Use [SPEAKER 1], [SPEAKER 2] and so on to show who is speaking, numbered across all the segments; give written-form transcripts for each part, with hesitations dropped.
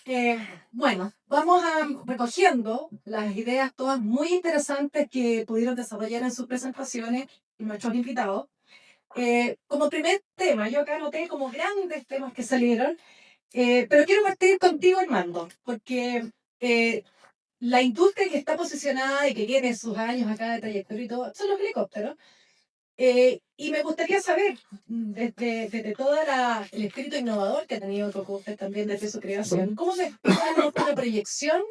[SPEAKER 1] Eh, bueno, vamos recogiendo las ideas todas muy interesantes que pudieron desarrollar en sus presentaciones nuestros invitados. Como primer tema, yo acá anoté como grandes temas que salieron, pero quiero partir contigo, Armando, porque eh, la industria que está posicionada y que tiene sus años acá de trayectoria y todo, son los helicópteros. Y me gustaría saber, desde todo el espíritu innovador que ha tenido Cocote también desde su creación, ¿cómo se explica una proyección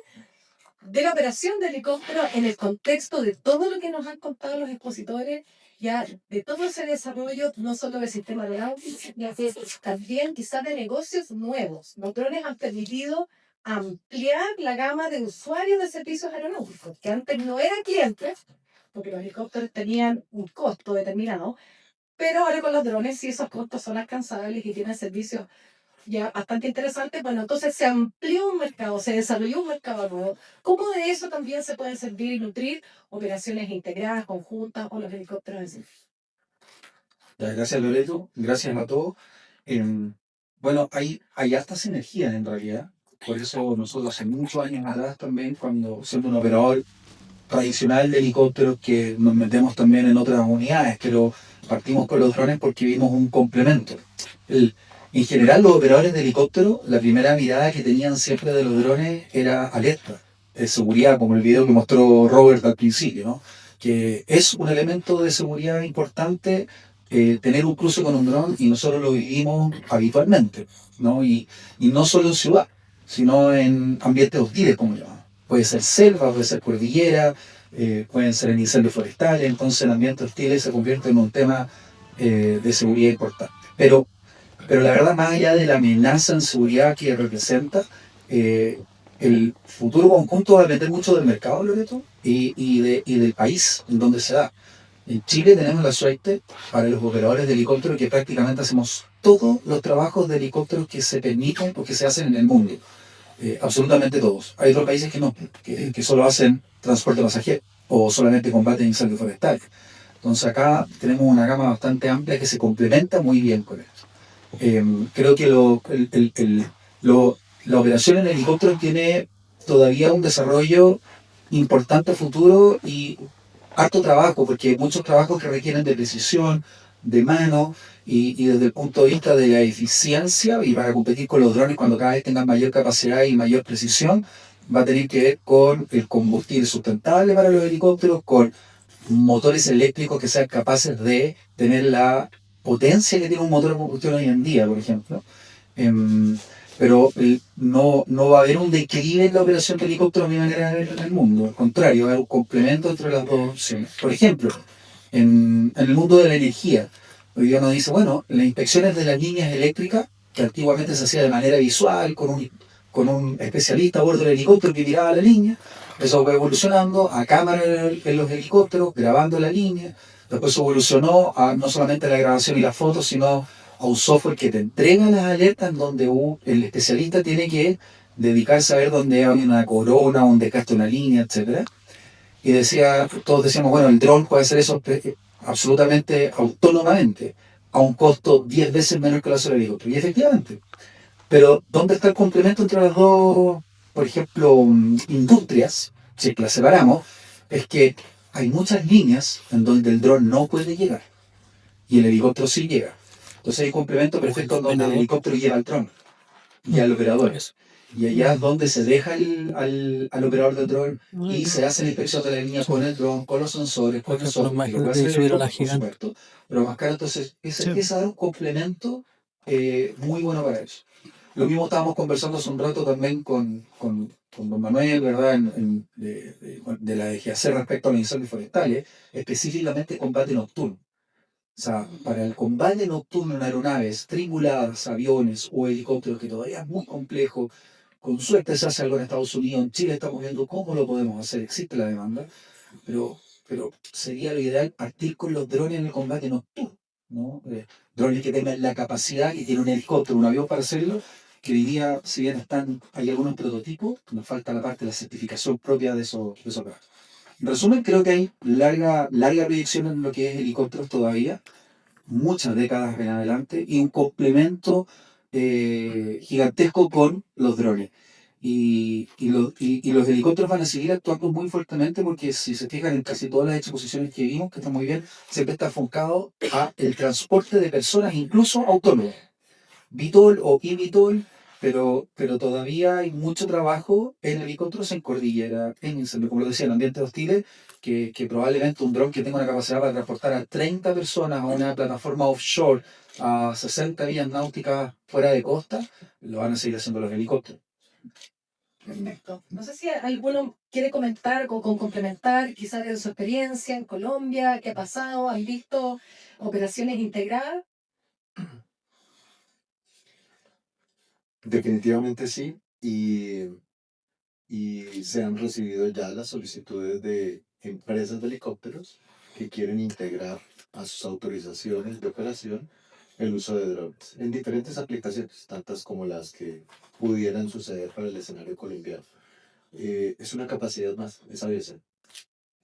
[SPEAKER 1] de la operación de helicóptero en el contexto de todo lo que nos han contado los expositores, ya de todo ese desarrollo, no solo del sistema aeronáutico, también quizás de negocios nuevos? Los drones han permitido ampliar la gama de usuarios de servicios aeronáuticos, que antes no eran clientes, porque los helicópteros tenían un costo determinado, pero ahora con los drones sí esos costos son alcanzables y tienen servicios ya bastante interesantes. Bueno, entonces se amplió un mercado, se desarrolló un mercado nuevo. ¿Cómo de eso también se pueden servir y nutrir operaciones integradas, conjuntas o los helicópteros en sí?
[SPEAKER 2] Ya, gracias Loreto, gracias a todos. Em, bueno, hay harta sinergia en realidad. Por eso nosotros hace muchos años atrás también, cuando siendo un operador tradicional de helicópteros, que nos metemos también en otras unidades, pero partimos con los drones porque vimos un complemento. El- en general, los operadores de helicópteros, la primera mirada que tenían siempre de los drones era alerta, de seguridad, como el video que mostró Robert al principio, ¿no? Que es un elemento de seguridad importante, tener un cruce con un dron, y nosotros lo vivimos habitualmente, ¿no? Y no solo en ciudad, sino en ambientes hostiles, como llamamos. Puede ser selva, puede ser cordillera, pueden ser en incendios forestales. Entonces el ambiente hostil se convierte en un tema de seguridad importante. Pero la verdad, más allá de la amenaza en seguridad que representa, eh, el futuro conjunto va a depender mucho del mercado, Loreto, y del país en donde se da. En Chile tenemos la suerte, para los operadores de helicóptero, que prácticamente hacemos todos los trabajos de helicópteros que se permiten o que se hacen en el mundo. Absolutamente todos. Hay otros países que no, que solo hacen transporte pasajero o solamente combaten incendios forestales. Entonces acá tenemos una gama bastante amplia que se complementa muy bien con esto. Creo que lo- la operación en helicóptero tiene todavía un desarrollo importante a futuro y harto trabajo, porque hay muchos trabajos que requieren de precisión, de mano, y desde el punto de vista de la eficiencia, y para competir con los drones cuando cada vez tengan mayor capacidad y mayor precisión, va a tener que ver con el combustible sustentable para los helicópteros, con motores eléctricos que sean capaces de tener la potencia que tiene un motor de combustión hoy en día, por ejemplo. Em, pero no va a haber un declive en la operación de helicóptero de manera en el mundo. Al contrario, va a haber un complemento entre las dos opciones. Por ejemplo, en el mundo de la energía, hoy día uno dice, bueno, las inspecciones de las líneas eléctricas, que antiguamente se hacía de manera visual, con un especialista a bordo del helicóptero que miraba la línea, eso fue evolucionando a cámaras en los helicópteros, grabando la línea. Después evolucionó a no solamente la grabación y la foto, sino a un software que te entrega las alertas, en donde el especialista tiene que dedicarse a ver dónde hay una corona, dónde casta una línea, etcétera. Y todos decíamos, bueno, el dron puede hacer eso absolutamente autónomamente, a un costo 10 veces menor que la sola helicóptero. Y efectivamente, pero ¿dónde está el complemento entre las dos, por ejemplo, industrias? Si es que las separamos, es que hay muchas líneas en donde el dron no puede llegar y el helicóptero sí llega. Entonces hay un complemento perfecto en donde el helicóptero lleva al dron y al operador.
[SPEAKER 3] Eso.
[SPEAKER 2] Y allá es donde se deja al operador del dron y se hace la inspección de la línea con el dron, con los sensores,
[SPEAKER 3] Por
[SPEAKER 2] con el
[SPEAKER 3] ejemplo, los
[SPEAKER 2] software, que lo puede
[SPEAKER 3] maquetes de
[SPEAKER 2] hacer el
[SPEAKER 3] subir a la
[SPEAKER 2] helicóptero, por
[SPEAKER 3] gigante.
[SPEAKER 2] supuesto, pero más caro. Entonces, ese
[SPEAKER 3] Sí.
[SPEAKER 2] empieza a dar un complemento muy bueno para eso. Lo mismo estábamos conversando hace un rato también con don Manuel, ¿verdad? De la DGAC respecto a los incendios forestales, específicamente combate nocturno. O sea, para el combate nocturno en aeronaves tripuladas, aviones o helicópteros, que todavía es muy complejo, con suerte se hace algo en Estados Unidos, en Chile estamos viendo cómo lo podemos hacer, existe la demanda, pero, pero sería lo ideal partir con los drones en el combate nocturno, ¿no? Drones que tengan la capacidad que tiene un helicóptero, un avión para hacerlo, que hoy día, si bien hay algunos prototipos, nos falta la parte de la certificación propia de esos aparatos. En resumen, creo que hay larga proyección en lo que es helicópteros todavía, muchas décadas en adelante, y un complemento gigantesco con los drones. Y los helicópteros van a seguir actuando muy fuertemente porque si se fijan en casi todas las exposiciones que vimos, que están muy bien, siempre está enfocado a el transporte de personas, incluso autónomos. VTOL o eVTOL, pero todavía hay mucho trabajo en helicópteros en cordillera, en incendio, como lo decía, en ambientes hostiles, que probablemente un dron que tenga una capacidad para transportar a 30 personas a una plataforma offshore a 60 millas náuticas fuera de costa, lo van a seguir haciendo los helicópteros.
[SPEAKER 1] Perfecto. No sé si alguno quiere comentar o con complementar quizás de su experiencia en Colombia, qué ha pasado, han visto operaciones integradas.
[SPEAKER 3] Definitivamente sí, y se han recibido ya las solicitudes de empresas de helicópteros que quieren integrar a sus autorizaciones de operación el uso de drones en diferentes aplicaciones, tantas como las que pudieran suceder para el escenario colombiano. Es una capacidad más, es veces.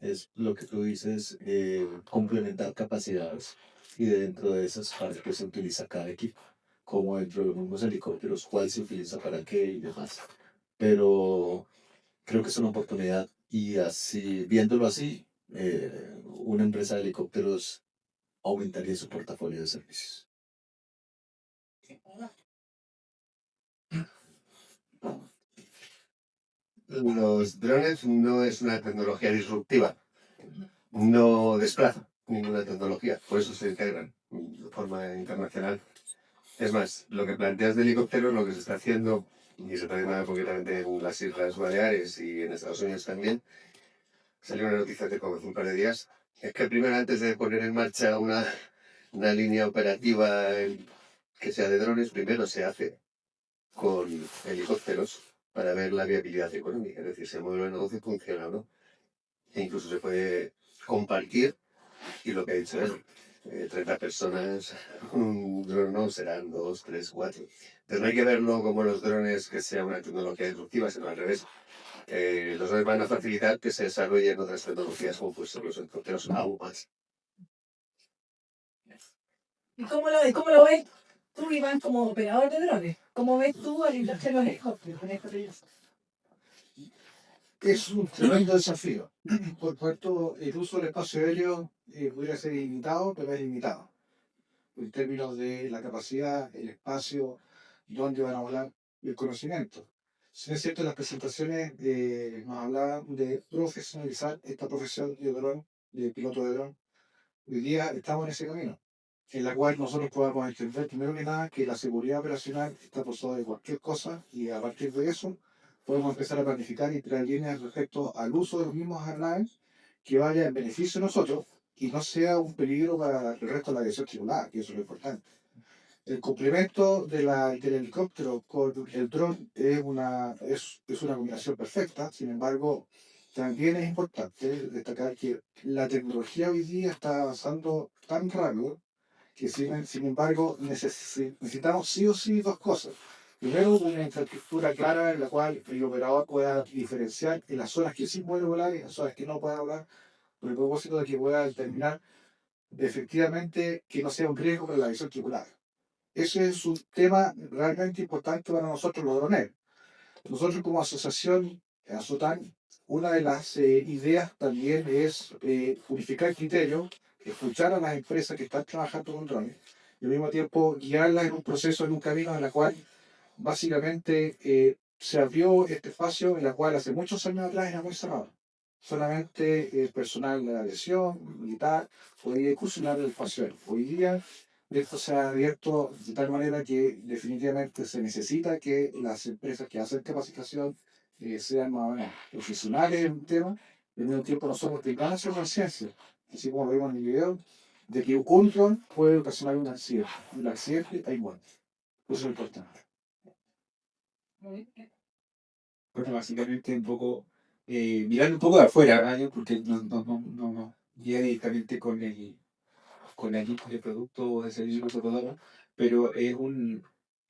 [SPEAKER 3] Es lo que tú dices, complementar capacidades y dentro de esas para que se utiliza cada equipo, como dentro de los mismos helicópteros, cuál se utiliza para qué y demás. Pero creo que es una oportunidad y así, viéndolo así, una empresa de helicópteros aumentaría su portafolio de servicios. Los drones no es una tecnología disruptiva, no desplaza ninguna tecnología, por eso se integran de forma internacional. Es más, lo que planteas de helicópteros, lo que se está haciendo, y se está haciendo concretamente en las Islas Baleares y en Estados Unidos también, salió una noticia hace como hace un par de días, es que primero antes de poner en marcha una línea operativa que sea de drones, primero se hace con helicópteros para ver la viabilidad económica, es decir, si el modelo de negocio funciona o no. E incluso se puede compartir y lo que ha dicho es 30 personas, un dron no serán 2, 3, 4. Entonces no hay que verlo como los drones que sea una tecnología disruptiva, sino al revés. Los drones van a facilitar que se desarrollen otras tecnologías como pues los helicópteros aún más.
[SPEAKER 1] ¿Y cómo lo ves tú, Iván, como operador de drones? ¿Cómo ves tú a la industria de los helicópteros en esta proyecto?
[SPEAKER 2] Es un tremendo desafío. Por cuanto el uso del espacio aéreo pudiera ser ilimitado, pero es limitado. En términos de la capacidad, el espacio, dónde van a volar y el conocimiento. Si es cierto, en las presentaciones nos hablaban de profesionalizar esta profesión de dron, de piloto de dron. Hoy día estamos en ese camino, en la cual nosotros podamos entender primero que nada que la seguridad operacional está por sobre cualquier cosa y a partir de eso podemos empezar a planificar y crear líneas respecto al uso de los mismos airlines que vaya en beneficio de nosotros y no sea un peligro para el resto de la aviación tripulada, que eso es lo importante. El complemento del helicóptero con el dron es una combinación perfecta, sin embargo, también es importante destacar que la tecnología hoy día está avanzando tan rápido que sin embargo necesitamos sí o sí dos cosas. Primero, una infraestructura clara en la cual el operador pueda diferenciar en las zonas que sí puede volar y en las zonas que no puede volar, por el propósito de que pueda determinar efectivamente que no sea un riesgo para la visión tripulada. Ese es un tema realmente importante para nosotros los droneros. Nosotros como asociación, ASOTAN, una de las ideas también es unificar criterios, escuchar a las empresas que están trabajando con drones y al mismo tiempo guiarlas en un proceso, en un camino en el cual básicamente se abrió este espacio en el cual hace muchos años atrás era muy cerrado. Solamente personal de la aviación, militar, podía incursionar en el espacio aéreo. Hoy día esto se ha abierto de tal manera que definitivamente se necesita que las empresas que hacen capacitación sean más o menos profesionales en un tema, y al mismo tiempo nosotros tengamos esa conciencia, así como lo vimos en el video, de que un dron puede ocasionar un accidente. Un accidente hay muerte. Eso es lo importante. Bueno, básicamente un poco, mirando un poco de afuera, ¿no? Porque no llega directamente con el tipo de producto o de servicio que nosotros damos, pero es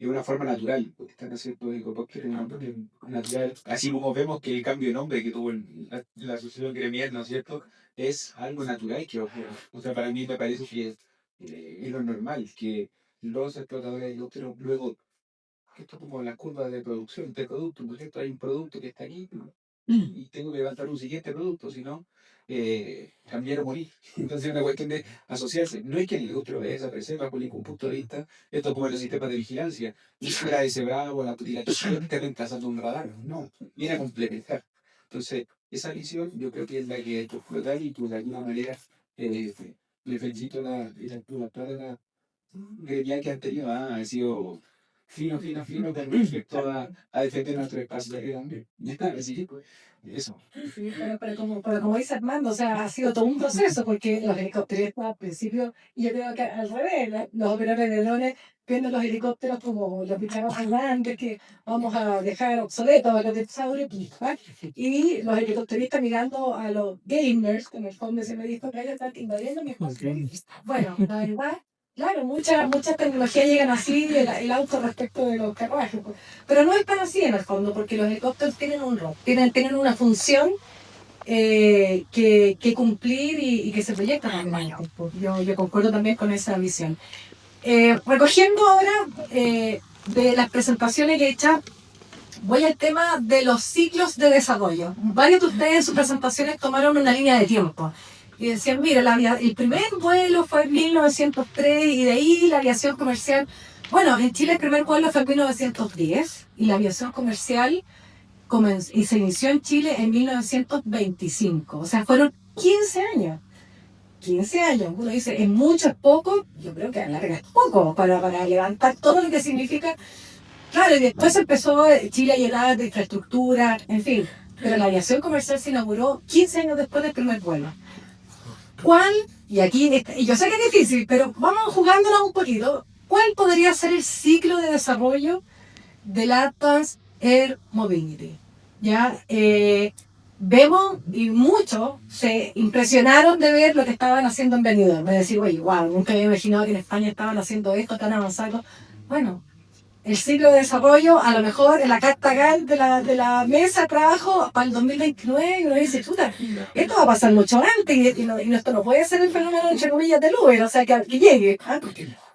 [SPEAKER 2] una forma natural, porque están haciendo helicópteros en un nombre natural. Así como vemos que el cambio de nombre que tuvo la asociación gremial, ¿no es cierto? Es algo natural que ocurre. O sea, para mí me parece que es lo normal, que los explotadores de helicópteros luego que esto es como la curva de producción, de producto, por ejemplo, hay un producto que está aquí y tengo que levantar un siguiente producto, si no, cambiar o morir. Entonces es una cuestión de asociarse. No es que el helicóptero vaya a desaparecer bajo ningún punto de vista, esto es como los sistemas de vigilancia. Y fuera de ese bravo, la tiración te reemplazando un radar, no, viene a complementar. Entonces, esa visión yo creo que es la que hay que explotar y que de alguna manera eh, le felicito toda la gremial que han tenido, ha sido fino con respecto a defender nuestro espacio de también. Así que, eso.
[SPEAKER 1] Sí, pero como dice Armando, o sea, ha sido todo un proceso, porque los helicópteros al principio, y yo creo que al revés, los operadores de drones viendo los helicópteros como los bichos más grandes que vamos a dejar obsoletos a los dinosaurios, y los helicópteristas mirando a los gamers, que en el fondo se me dijo que ellos están invadiendo mi espacio. Bueno, la verdad, claro, muchas tecnologías llegan así, el auto respecto de los carruajes, pues. Pero no es tan así en el fondo, porque los helicópteros tienen un rol, tienen una función que cumplir y que se proyecta también. Yo concuerdo también con esa visión. Recogiendo ahora de las presentaciones que he hecho, voy al tema de los ciclos de desarrollo. Varios de ustedes en sus presentaciones tomaron una línea de tiempo. Y decían, mira, el primer vuelo fue en 1903 y de ahí la aviación comercial. Bueno, en Chile el primer vuelo fue en 1910 y la aviación comercial y se inició en Chile en 1925. O sea, fueron 15 años. 15 años. Uno dice, ¿es mucho, es poco? Yo creo que a la larga es poco para levantar todo lo que significa. Claro, y después empezó Chile a llenar de infraestructura, en fin. Pero la aviación comercial se inauguró 15 años después del primer vuelo. ¿Cuál? Y aquí, y yo sé que es difícil, pero vamos jugándonos un poquito. ¿Cuál podría ser el ciclo de desarrollo del Advanced Air Mobility? Ya vemos y muchos se impresionaron de ver lo que estaban haciendo en Benidorm. De decir, oye, wow, nunca había imaginado que en España estaban haciendo esto tan avanzado. Bueno, el ciclo de desarrollo, a lo mejor en la carta GAL de la mesa de trabajo para el 2029, y uno dice, chuta, esto va a pasar mucho antes y esto no puede ser el fenómeno, entre comillas, del Uber, o sea, que llegue.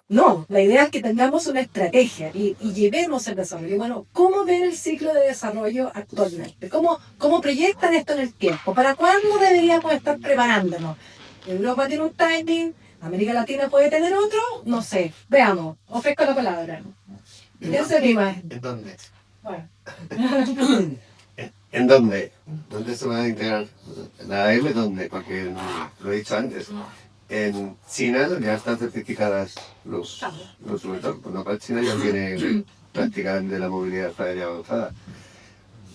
[SPEAKER 1] No, la idea es que tengamos una estrategia y llevemos el desarrollo. Y bueno, ¿cómo ven el ciclo de desarrollo actualmente? ¿Cómo proyectan esto en el tiempo? ¿Para cuándo deberíamos estar preparándonos? Europa tiene un timing, América Latina puede tener otro, no sé. Veamos, ofrezco la palabra. ¿Quién se anima?
[SPEAKER 3] ¿En dónde?
[SPEAKER 1] Bueno.
[SPEAKER 3] ¿En dónde? ¿Dónde se va a integrar? ¿La M dónde? Porque lo he dicho antes. En China ya están certificadas los subventor, por lo cual China ya tiene prácticamente la movilidad aérea avanzada.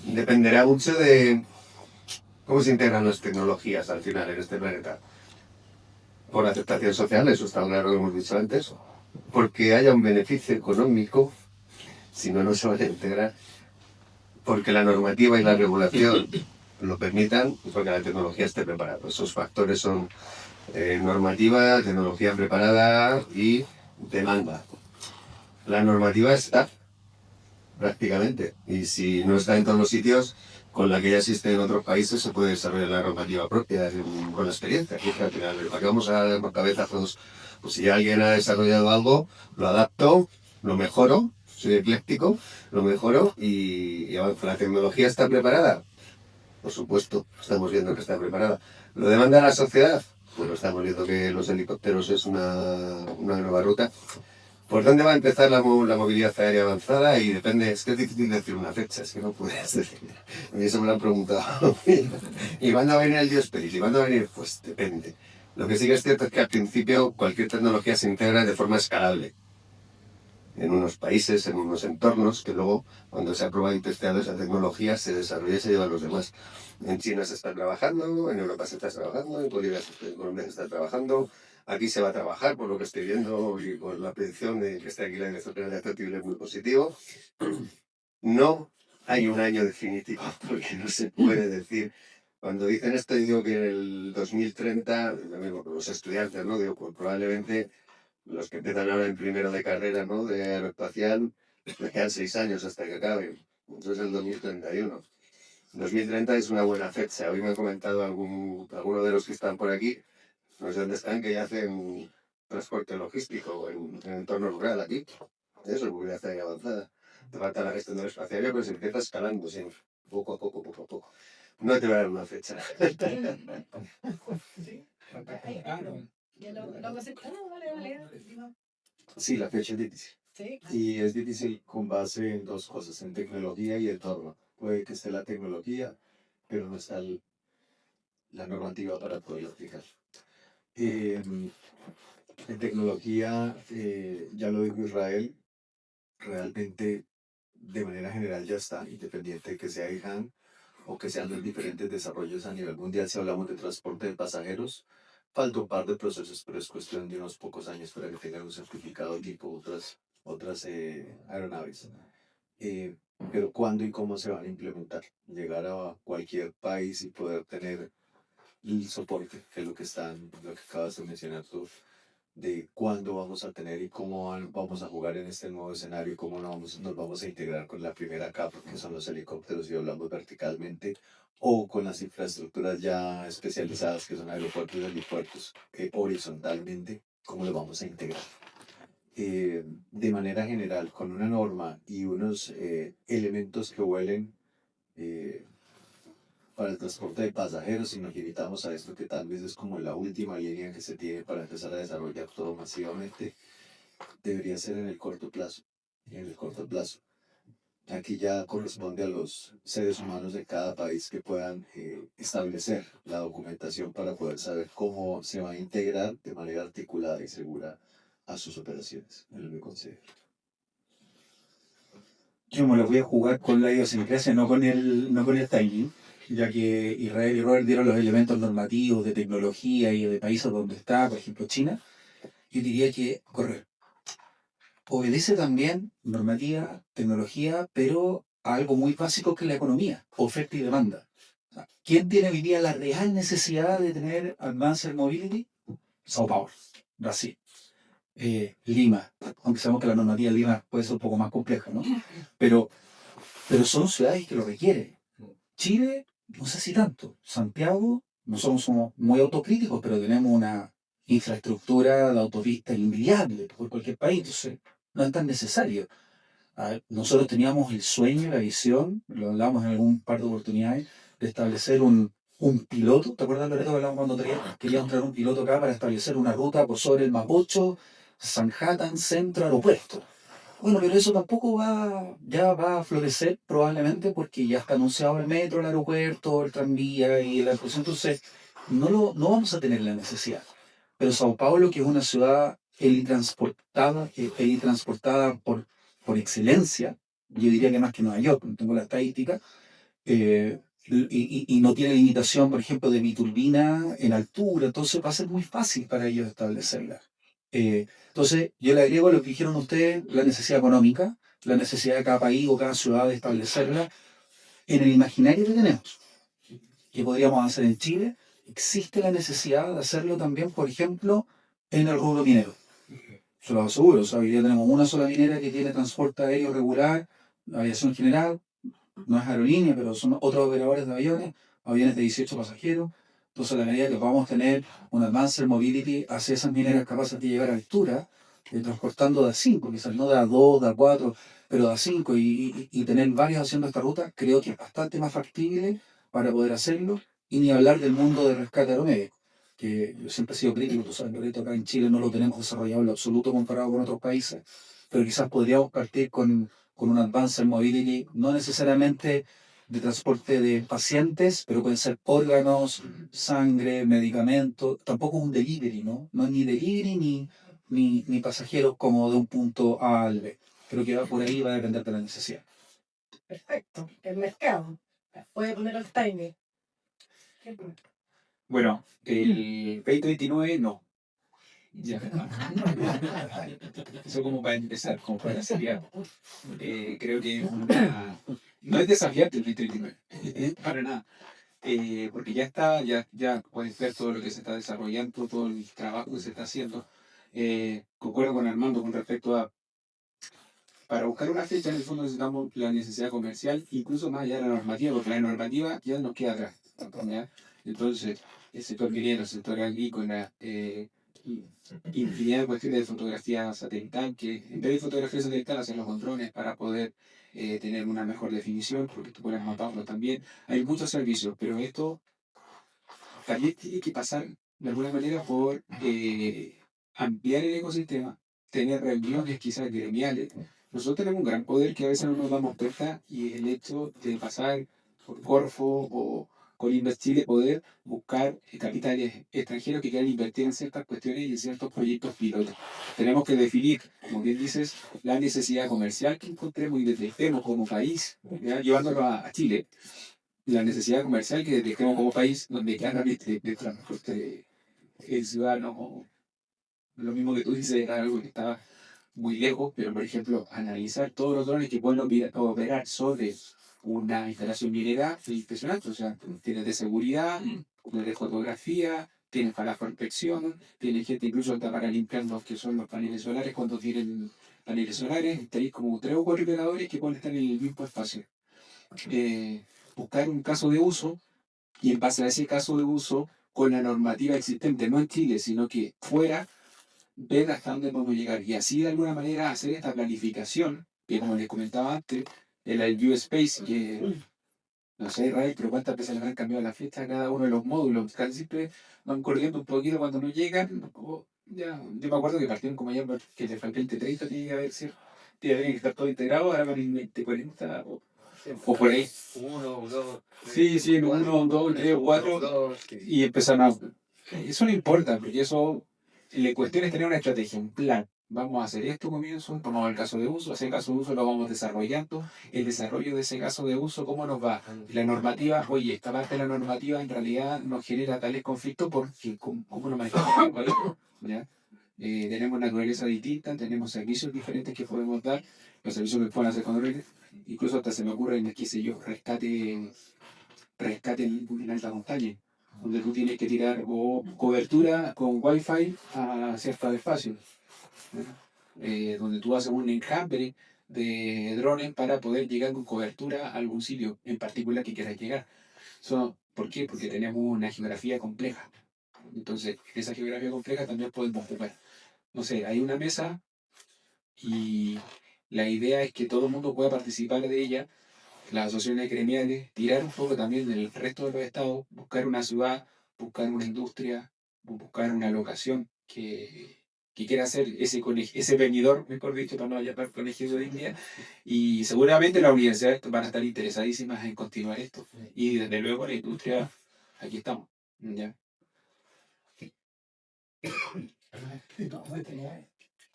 [SPEAKER 3] Dependerá mucho de cómo se integran las tecnologías al final en este planeta. Por aceptación social, eso está claro, lo hemos dicho antes, porque haya un beneficio económico, si no, no se van a integrar, porque la normativa y la regulación lo permitan y porque la tecnología esté preparada. Esos factores son normativa, tecnología preparada y demanda. La normativa está prácticamente, y si no está en todos los sitios, con la que ya existe en otros países se puede desarrollar la normativa propia con la experiencia. Que al final, ¿para qué vamos a dar cabezazos? Pues si alguien ha desarrollado algo, lo adapto, lo mejoro, soy ecléctico, lo mejoro y avanzo. ¿La tecnología está preparada? Por supuesto, estamos viendo que está preparada. ¿Lo demanda la sociedad? Bueno, estamos viendo que los helicópteros es una nueva ruta. ¿Por dónde va a empezar la movilidad aérea avanzada? Y depende, es que es difícil decir una fecha, es que no puedes decir. A mí eso me lo han preguntado. ¿Y cuándo va a venir el Diosperis? ¿Y cuándo va a venir? Pues depende. Lo que sí que es cierto es que al principio cualquier tecnología se integra de forma escalable en unos países, en unos entornos, que luego, cuando se ha probado y testeado esa tecnología, se desarrolla y se lleva a los demás. En China se está trabajando, en Europa se está trabajando, en Colombia se está trabajando, aquí se va a trabajar, por lo que estoy viendo, y por la predicción de que esté aquí la Dirección General de Atractivo es muy positivo. No hay un año definitivo, porque no se puede decir. Cuando dicen esto, yo digo que en el 2030, los estudiantes, ¿no? Digo, pues probablemente los que empiezan ahora en primero de carrera, ¿no? De aeroespacial, les quedan 6 años hasta que acaben. Entonces el 2031. 2030 es una buena fecha. Hoy me han comentado alguno de los que están por aquí, no sé dónde están, que ya hacen transporte logístico en el entorno rural aquí. Eso es movilidad aérea avanzada. te falta la gestión aeroespacial, pues empieza escalando siempre, poco a poco, poco a poco. No te voy a dar una fecha. Sí, la fecha es difícil.
[SPEAKER 1] Sí,
[SPEAKER 3] Y es difícil con base en dos cosas, en tecnología y entorno. Puede que esté la tecnología, pero no está la normativa para poderlo aplicar. Eh, en tecnología, ya lo dijo Israel, realmente de manera general ya está, independiente de que sea IHAN o que sean los diferentes desarrollos a nivel mundial. Si hablamos de transporte de pasajeros, falta un par de procesos, pero es cuestión de unos pocos años para que tengan un certificado tipo otras aeronaves. Eh, pero ¿cuándo y cómo se van a implementar? Llegar a cualquier país y poder tener el soporte, que es lo que acabas de mencionar tú, de cuándo vamos a tener y cómo vamos a jugar en este nuevo escenario y cómo nos vamos a integrar con la primera capa, que son los helicópteros, y hablamos verticalmente, o con las infraestructuras ya especializadas, que son aeropuertos y helipuertos, horizontalmente, cómo lo vamos a integrar. De manera general, con una norma y unos elementos que huelen eh, para el transporte de pasajeros, y nos limitamos a esto que tal vez es como la última línea que se tiene para empezar a desarrollar todo masivamente, debería ser en el corto plazo. En el corto plazo. Aquí ya corresponde a los seres humanos de cada país que puedan establecer la documentación para poder saber cómo se va a integrar de manera articulada y segura a sus operaciones, en lo que considero.
[SPEAKER 2] Yo me lo voy a jugar con la idiosincrasia, no con el timing, ya que Israel y Robert dieron los elementos normativos de tecnología y de países donde está, por ejemplo China. Yo diría que correr. Obedece también normativa, tecnología, pero a algo muy básico que es la economía, oferta y demanda. O sea, ¿quién tiene hoy día la real necesidad de tener Advanced Mobility? Sao Paulo, Brasil. Lima, aunque sabemos que la normativa de Lima puede ser un poco más compleja, ¿no? Pero son ciudades que lo requieren. Chile, no sé si tanto. Santiago, nosotros somos muy autocríticos, pero tenemos una infraestructura de autopista invidiable por cualquier país, entonces no es tan necesario. A ver, nosotros teníamos el sueño, la visión, lo hablamos en algún par de oportunidades, de establecer un piloto. ¿Te acuerdas, Loreto, que hablamos cuando queríamos traer un piloto acá para establecer una ruta por sobre el Mapocho, Sanhattan, centro, aeropuerto? Bueno, pero eso tampoco ya va a florecer probablemente porque ya está anunciado el metro, el aeropuerto, el tranvía y la cosa. Entonces, no vamos a tener la necesidad. Pero Sao Paulo, que es una ciudad helitransportada por excelencia, yo diría que más que Nueva York, no tengo la estadística, y no tiene limitación, por ejemplo, de biturbina en altura, entonces va a ser muy fácil para ellos establecerla. Entonces, yo le agrego lo que dijeron ustedes, la necesidad económica, la necesidad de cada país o cada ciudad de establecerla en el imaginario que tenemos, que podríamos hacer en Chile. Existe la necesidad de hacerlo también, por ejemplo, en el rubro minero. Se lo aseguro, o sea, hoy día tenemos una sola minera que tiene transporte aéreo regular, la aviación general, no es aerolínea, pero son otros operadores de aviones de 18 pasajeros. Entonces, a la medida que vamos a tener un Advanced Mobility hacia esas mineras capaces de llegar a altura, transportando de A5, quizás no de A2, de A4, pero de A5, y tener varios haciendo esta ruta, creo que es bastante más factible para poder hacerlo, y ni hablar del mundo de rescate aeromédico, que yo siempre he sido crítico, tú sabes, Loreto, acá en Chile no lo tenemos desarrollado en lo absoluto comparado con otros países, pero quizás podríamos partir con un Advanced Mobility, no necesariamente de transporte de pacientes, pero pueden ser órganos, sangre, medicamentos, tampoco es un delivery, ¿no? No es ni delivery ni pasajeros como de un punto A al B. Creo que va por ahí, va a depender de la necesidad.
[SPEAKER 1] Perfecto. El mercado. Puede poner el timing.
[SPEAKER 2] Bueno, el 2029 no. Ya. Eso como para empezar, como para seriar. Creo que no es desafiante el 2029, para nada. Porque ya está, ya puedes ver todo lo que se está desarrollando, todo el trabajo que se está haciendo. Concuerdo con Armando con respecto a, para buscar una fecha, en el fondo necesitamos la necesidad comercial, incluso más allá de la normativa, porque la normativa ya nos queda atrás, ¿ya? Entonces, el sector minero, el sector agrícola,
[SPEAKER 4] infinidad de cuestiones de fotografía satelital, que en vez de fotografía satelital hacerlo con drones para poder tener una mejor definición, porque tú puedes matarlo también. Hay muchos servicios, pero esto también tiene que pasar de alguna manera por ampliar el ecosistema, tener reuniones quizás gremiales. Nosotros tenemos un gran poder que a veces no nos damos cuenta y el hecho de pasar por Corfo o con Chile poder buscar capitales extranjeros que quieran invertir en ciertas cuestiones y en ciertos proyectos pilotos. Tenemos que definir, como bien dices, la necesidad comercial que encontremos y detectemos como país, ¿ya? Llevándolo a Chile, la necesidad comercial que detectemos como país, donde claramente de transporte el ciudadano, lo mismo que tú dices, era algo que estaba muy lejos, pero por ejemplo, analizar todos los drones que pueden operar sobre una instalación minera es impresionante. O sea, tienes de seguridad, de fotografía, tienes para la prospección, tienes gente incluso hasta para limpiar los que son los paneles solares cuando tienen paneles solares. Tenéis como 3 o 4 operadores que pueden estar en el mismo espacio. Buscar un caso de uso y en base a ese caso de uso, con la normativa existente, no en Chile, sino que fuera, ver hasta dónde podemos llegar y así de alguna manera hacer esta planificación, que como les comentaba antes, el View Space, que no sé, Ray, pero cuántas veces le han cambiado la fecha a cada uno de los módulos, casi siempre van corriendo un poquito cuando no llegan, ya, yo me acuerdo que partieron como ayer, que le faltó el 2030, tiene que haber sido, tiene que estar todo integrado, ahora van en 2040 o por ahí.
[SPEAKER 3] Uno, dos,
[SPEAKER 4] Sí, sí, en uno, dos, tres, cuatro,
[SPEAKER 3] dos,
[SPEAKER 4] y empezaron a... Eso no importa, porque eso, la cuestión es tener una estrategia, un plan. Vamos a hacer esto comienzo, tomamos el caso de uso, ese caso de uso lo vamos desarrollando, el desarrollo de ese caso de uso, ¿cómo nos va? La normativa, oye, esta parte de la normativa en realidad nos genera tales conflictos porque ¿cómo lo manejamos? ¿Ya? Tenemos naturaleza distinta, tenemos servicios diferentes que podemos dar, los servicios que pueden hacer con drones, incluso hasta se me ocurre, qué sé yo, rescate en alta montaña, donde tú tienes que tirar o cobertura con wifi a ciertos espacios, ¿no? Donde tú haces un enjambre de drones para poder llegar con cobertura a algún sitio en particular que quieras llegar. ¿Por qué? Porque tenemos una geografía compleja. Entonces, en esa geografía compleja también podemos ocupar. No sé, hay una mesa y la idea es que todo el mundo pueda participar de ella, las asociaciones gremiales, tirar un poco también del resto de los estados, buscar una ciudad, buscar una industria, buscar una locación que quiera hacer ese venidor, mejor dicho, para no llamar colegio de India. Y seguramente las universidades van a estar interesadísimas en continuar esto. Y desde luego la industria, aquí estamos. ¿Ya?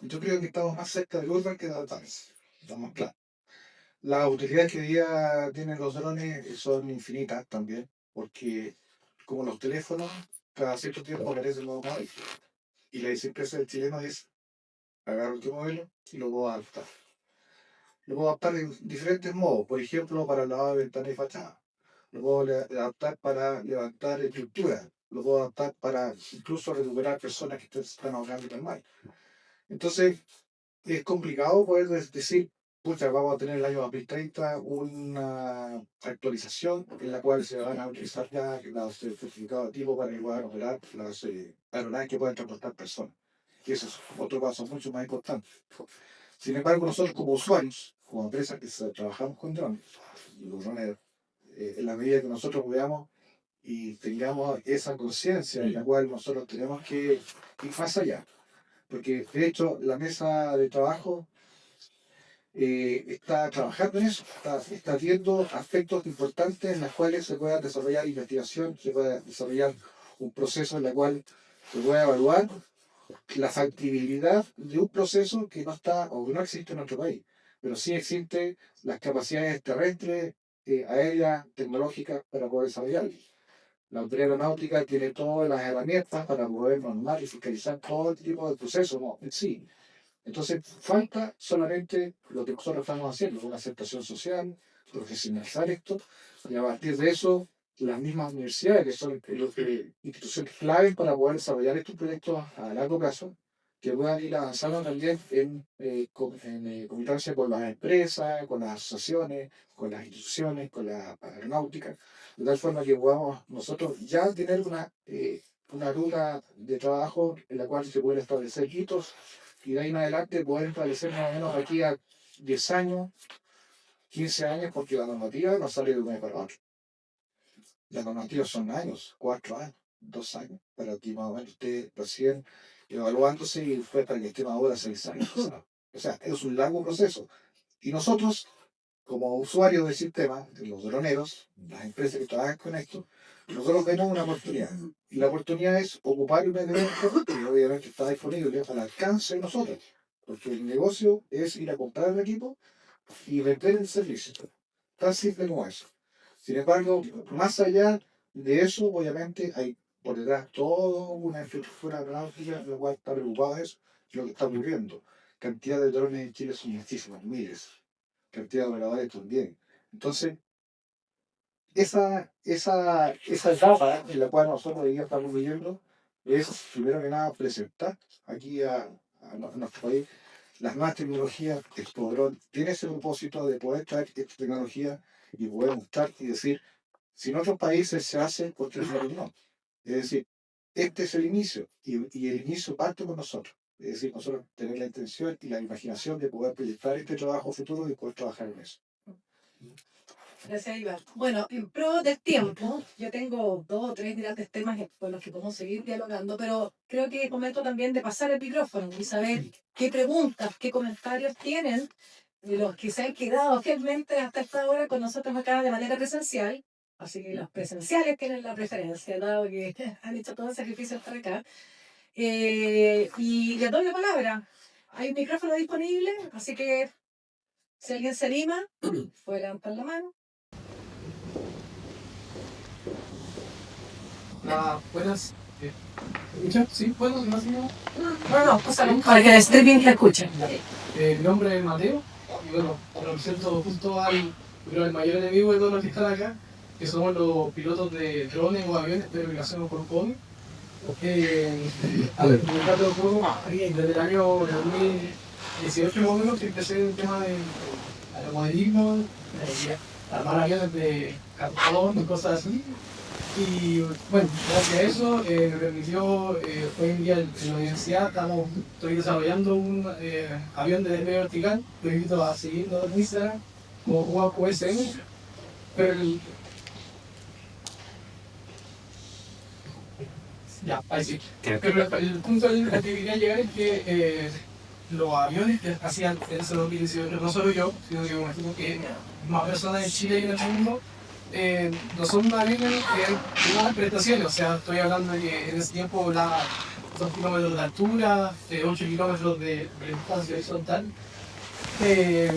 [SPEAKER 2] Yo creo que estamos más cerca del urban que de Altares. Estamos claros. Las utilidades que hoy día tienen los drones son infinitas también, porque como los teléfonos, cada cierto tiempo aparece un nuevo modelo. Y la empresa del chileno es agarrar tu modelo y lo puedo adaptar. Lo puedo adaptar en diferentes modos, por ejemplo, para el lavado de ventanas y fachada. Lo puedo adaptar para levantar estructuras. Lo puedo adaptar para incluso recuperar personas que están ahogando en el mar. Entonces, es complicado poder decir, pucha, vamos a tener el año 2030 una actualización en la cual se van a utilizar ya los certificados de tipo para que puedan operar las aeronaves que puedan transportar personas. Y eso es otro paso mucho más importante. Sin embargo, nosotros como usuarios, como empresas que trabajamos con drones, y los drones, en la medida que nosotros veamos y tengamos esa conciencia en la cual nosotros tenemos que ir más allá. Porque de hecho la mesa de trabajo está trabajando en eso, está viendo aspectos importantes en los cuales se pueda desarrollar investigación, se pueda desarrollar un proceso en el cual se pueda evaluar la factibilidad de un proceso que no está o que no existe en nuestro país, pero sí existen las capacidades terrestres, aéreas, tecnológicas para poder desarrollarlo. La autoridad aeronáutica tiene todas las herramientas para poder normar y fiscalizar todo el tipo de procesos, ¿no? Sí. Entonces, falta solamente lo que nosotros estamos haciendo, una aceptación social, profesionalizar esto, y a partir de eso, las mismas universidades, que son instituciones claves para poder desarrollar estos proyectos a largo plazo, que puedan ir avanzando también en concordancia con las empresas, con las asociaciones, con las instituciones, con la aeronáutica, de tal forma que podamos nosotros ya tener
[SPEAKER 5] una ruta de trabajo en la cual se pueden establecer hitos y de ahí en adelante poder establecer más o menos aquí a 10 años, 15 años, porque la normativa no sale de un año para otro. Las normativas son años, 4 años, 2 años, pero aquí más o menos usted recién evaluándose y fue para que esté más ahora 6 años. O sea, es un largo proceso. Y nosotros, como usuarios del sistema, los droneros, las empresas que trabajan con esto, nosotros vemos una oportunidad. Y la oportunidad es ocupar un elemento que obviamente está disponible al alcance de nosotros. Porque el negocio es ir a comprar el equipo y vender el servicio. Tan simple como eso. Sin embargo, más allá de eso, obviamente hay por detrás toda una infraestructura aeronáutica en la cual está preocupado es lo que está ocurriendo. Cantidad de drones en Chile son muchísimas, miles. Cantidad de operadores también. Entonces, esa etapa en la cual nosotros hoy día estamos viviendo es, primero que nada, presentar aquí a nuestro país las nuevas tecnologías. Explodrón tiene ese propósito de poder traer esta tecnología y poder mostrar y decir, si en otros países se hace, ¿por qué nosotros no? Es decir, este es el inicio y el inicio parte con nosotros. Es decir, nosotros tenemos la intención y la imaginación de poder proyectar este trabajo futuro y poder trabajar en eso.
[SPEAKER 1] Gracias, Iván. Bueno, en pro del tiempo, yo tengo 2 o 3 grandes temas con los que podemos seguir dialogando, pero creo que es momento también de pasar el micrófono y saber qué preguntas, qué comentarios tienen de los que se han quedado fielmente hasta esta hora con nosotros acá de manera presencial. Así que los presenciales tienen la preferencia, dado que han hecho todo el sacrificio de estar acá. Y les doy la palabra. Hay un micrófono disponible, así que si alguien se anima, puede levantar la mano.
[SPEAKER 6] Buenas. ¿Me escuchan? Sí, bueno, más o menos.
[SPEAKER 1] No, para que el streaming te escuche.
[SPEAKER 6] Mi nombre es Mateo y bueno, represento junto al mayor enemigo de todos los que están acá, que somos los pilotos de drones o aviones de navegación por COVID. A ver, me trato un poco desde el año 2018 más o menos que empecé el tema de aeromodelismo, armar aviones de cartón y cosas así. Y bueno, gracias a eso me permitió, hoy en día en la universidad estoy desarrollando un avión de despegue vertical, lo invito a seguirlo en Instagram como USM, pero ya, ahí sí. Pero el punto al que quería llegar es que los aviones que hacían en ese 2018, no solo yo, sino que me imagino que más personas en Chile y en el mundo, no son aviones de unas prestaciones, o sea, estoy hablando de que en ese tiempo 2 kilómetros de altura, 8 kilómetros de distancia horizontal. Se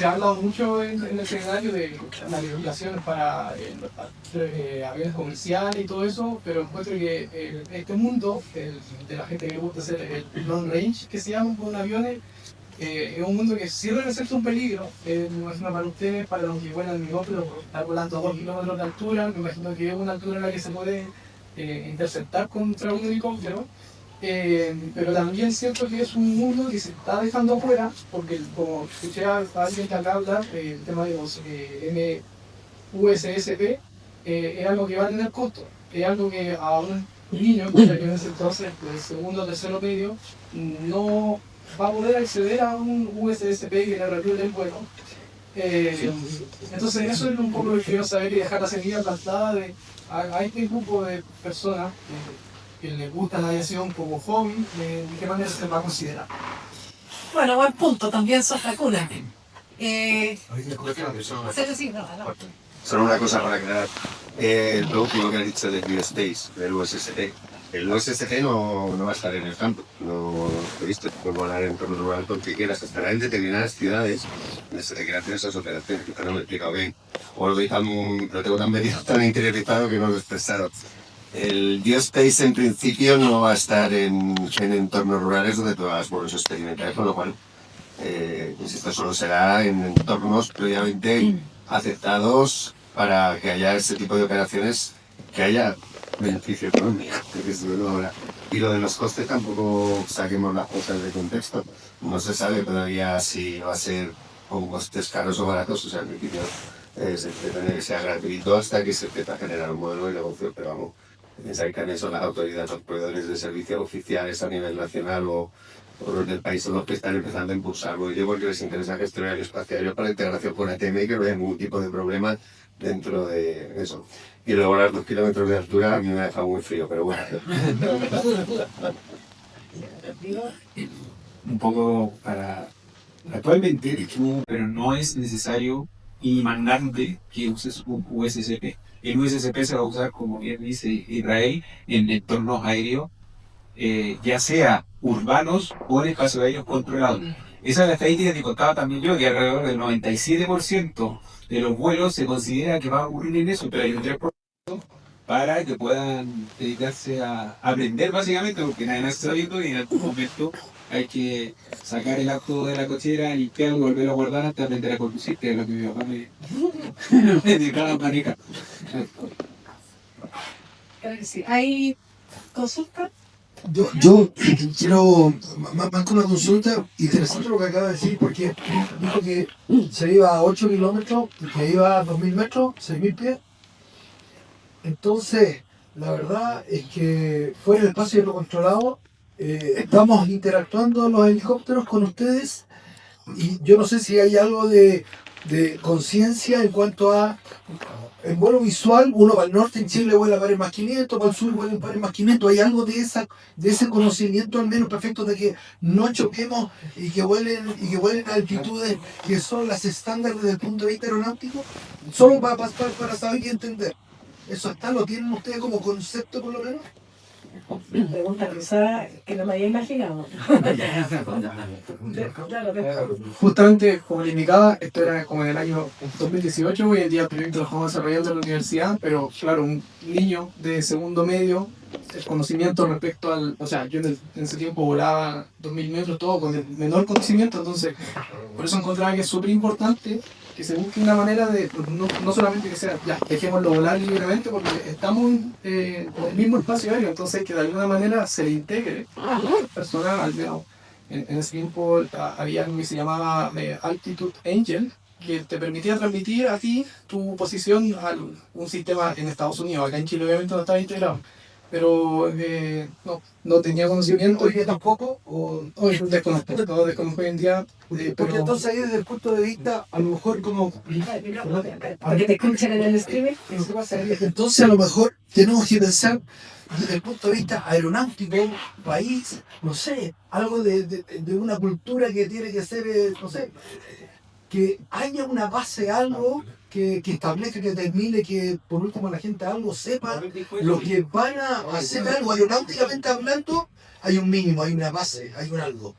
[SPEAKER 6] ha hablado mucho en el escenario de las regulaciones para aviones comerciales y todo eso, pero encuentro que este mundo, de la gente que le gusta hacer el long range, que se llama con aviones, es un mundo que sí debe ser un peligro. Me imagino para ustedes, para los que vuelan en helicóptero, estar volando a 2 kilómetros de altura, me imagino que es una altura en la que se puede interceptar contra un helicóptero. Pero también siento que es un mundo que se está dejando afuera, porque como escuché a alguien que acá hablar, el tema de los MUSSP es algo que va a tener costo, es algo que a un niño, que en ese entonces, de segundo o tercero medio, no va a poder acceder a un USSP que le regule el vuelo. Entonces eso es un poco lo que quiero saber y dejar la semilla plantada a este grupo de personas que les gusta la aviación como hobby, ¿de qué manera se va a considerar?
[SPEAKER 1] Bueno, buen punto, también sos vacuna.
[SPEAKER 3] Solo una cosa para aclarar. Lo último que has dicho del U-Space, del USST. El USST no va a estar en el campo, no lo visto, no volar en entorno rural porque quieras, estará en determinadas ciudades donde se te quieran hacer esas operaciones, quizá no me he explicado bien. O lo tengo tan metido, tan interiorizado que no lo he expresado. El Geospace en principio no va a estar en entornos rurales donde tú hagas vuelos experimentales, con lo cual, esto solo será en entornos previamente aceptados para que haya ese tipo de operaciones, que haya beneficio económico, que es lo ahora. Y lo de los costes tampoco saquemos las cosas de contexto. No se sabe todavía si va a ser con costes caros o baratos, o sea, en principio se pretende que sea gratuito hasta que se empiece a generar un modelo de negocio, pero vamos, Pensáis que también son las autoridades, los proveedores de servicios oficiales a nivel nacional o los del país son los que están empezando a impulsarlo. Yo porque les interesa gestionar el espacio aéreo para la integración con ATM y que no haya ningún tipo de problema dentro de eso. Y luego a los 2 kilómetros de altura a mí me ha dejado muy frío, pero bueno.
[SPEAKER 4] Un poco para... Actualmente, pero no es necesario y mandante que uses un USCP. El USCP se va a usar, como bien dice Israel, en entornos aéreos, ya sea urbanos o en espacios aéreos controlados. Esa es la estadística que contaba también yo, que alrededor del 97% de los vuelos se considera que va a ocurrir en eso, pero hay un 3% para que puedan dedicarse a aprender básicamente, porque nadie más está sabiendo y en algún momento hay que sacar el auto de la cochera, limpiarlo, volverlo a guardar antes de aprender a conducir, que es lo que mi papá me dedicaba a manejar.
[SPEAKER 1] Claro que sí. ¿Hay consulta?
[SPEAKER 7] Yo quiero más que una consulta, interesante lo que acaba de decir, porque dijo que se iba a 8 kilómetros, que iba a 2.000 metros, 6.000 pies. Entonces, la verdad es que fuera del espacio aéreo controlado, estamos interactuando los helicópteros con ustedes y yo no sé si hay algo de conciencia en cuanto a en vuelo visual. Uno para el norte en Chile vuela para el más 500, para el sur vuela para el más 500. ¿Hay algo de ese conocimiento al menos perfecto de que no choquemos y que vuelen a altitudes que son las estándares desde el punto de vista aeronáutico? Solo para saber y entender. ¿Eso lo tienen ustedes como concepto por lo menos?
[SPEAKER 1] Pregunta cruzada que no me había imaginado. Claro.
[SPEAKER 6] Justamente, como le indicaba, esto era como en el año 2018, hoy en día el proyecto lo estamos desarrollando en la universidad, pero claro, un niño de segundo medio, el conocimiento respecto al... O sea, yo en ese tiempo volaba 2.000 metros, todo con el menor conocimiento, entonces por eso encontraba que es súper importante que se busque una manera de, no solamente que sea, ya, dejémoslo volar libremente, porque estamos en el mismo espacio aéreo, entonces que de alguna manera se le integre personal, al menos. En ese tiempo había algo que se llamaba Altitude Angel, que te permitía transmitir a ti tu posición a un sistema en Estados Unidos. Acá en Chile obviamente no estaba integrado, pero no tenía conocimiento.
[SPEAKER 7] ¿Hoy día tampoco?
[SPEAKER 6] Hoy desconozco hoy en día.
[SPEAKER 7] Porque
[SPEAKER 6] Pero
[SPEAKER 7] entonces ahí desde el punto de vista, a lo mejor como...
[SPEAKER 1] Para que te escuchen en el streaming.
[SPEAKER 7] Entonces a lo mejor tenemos que pensar desde el punto de vista aeronáutico, país, no sé, algo de una cultura que tiene que ser, no sé, que haya una base, algo que establezca, que determine, que por último la gente algo sepa, lo que van a hacer algo aeronáuticamente hablando, hay un mínimo, hay una base, hay un algo.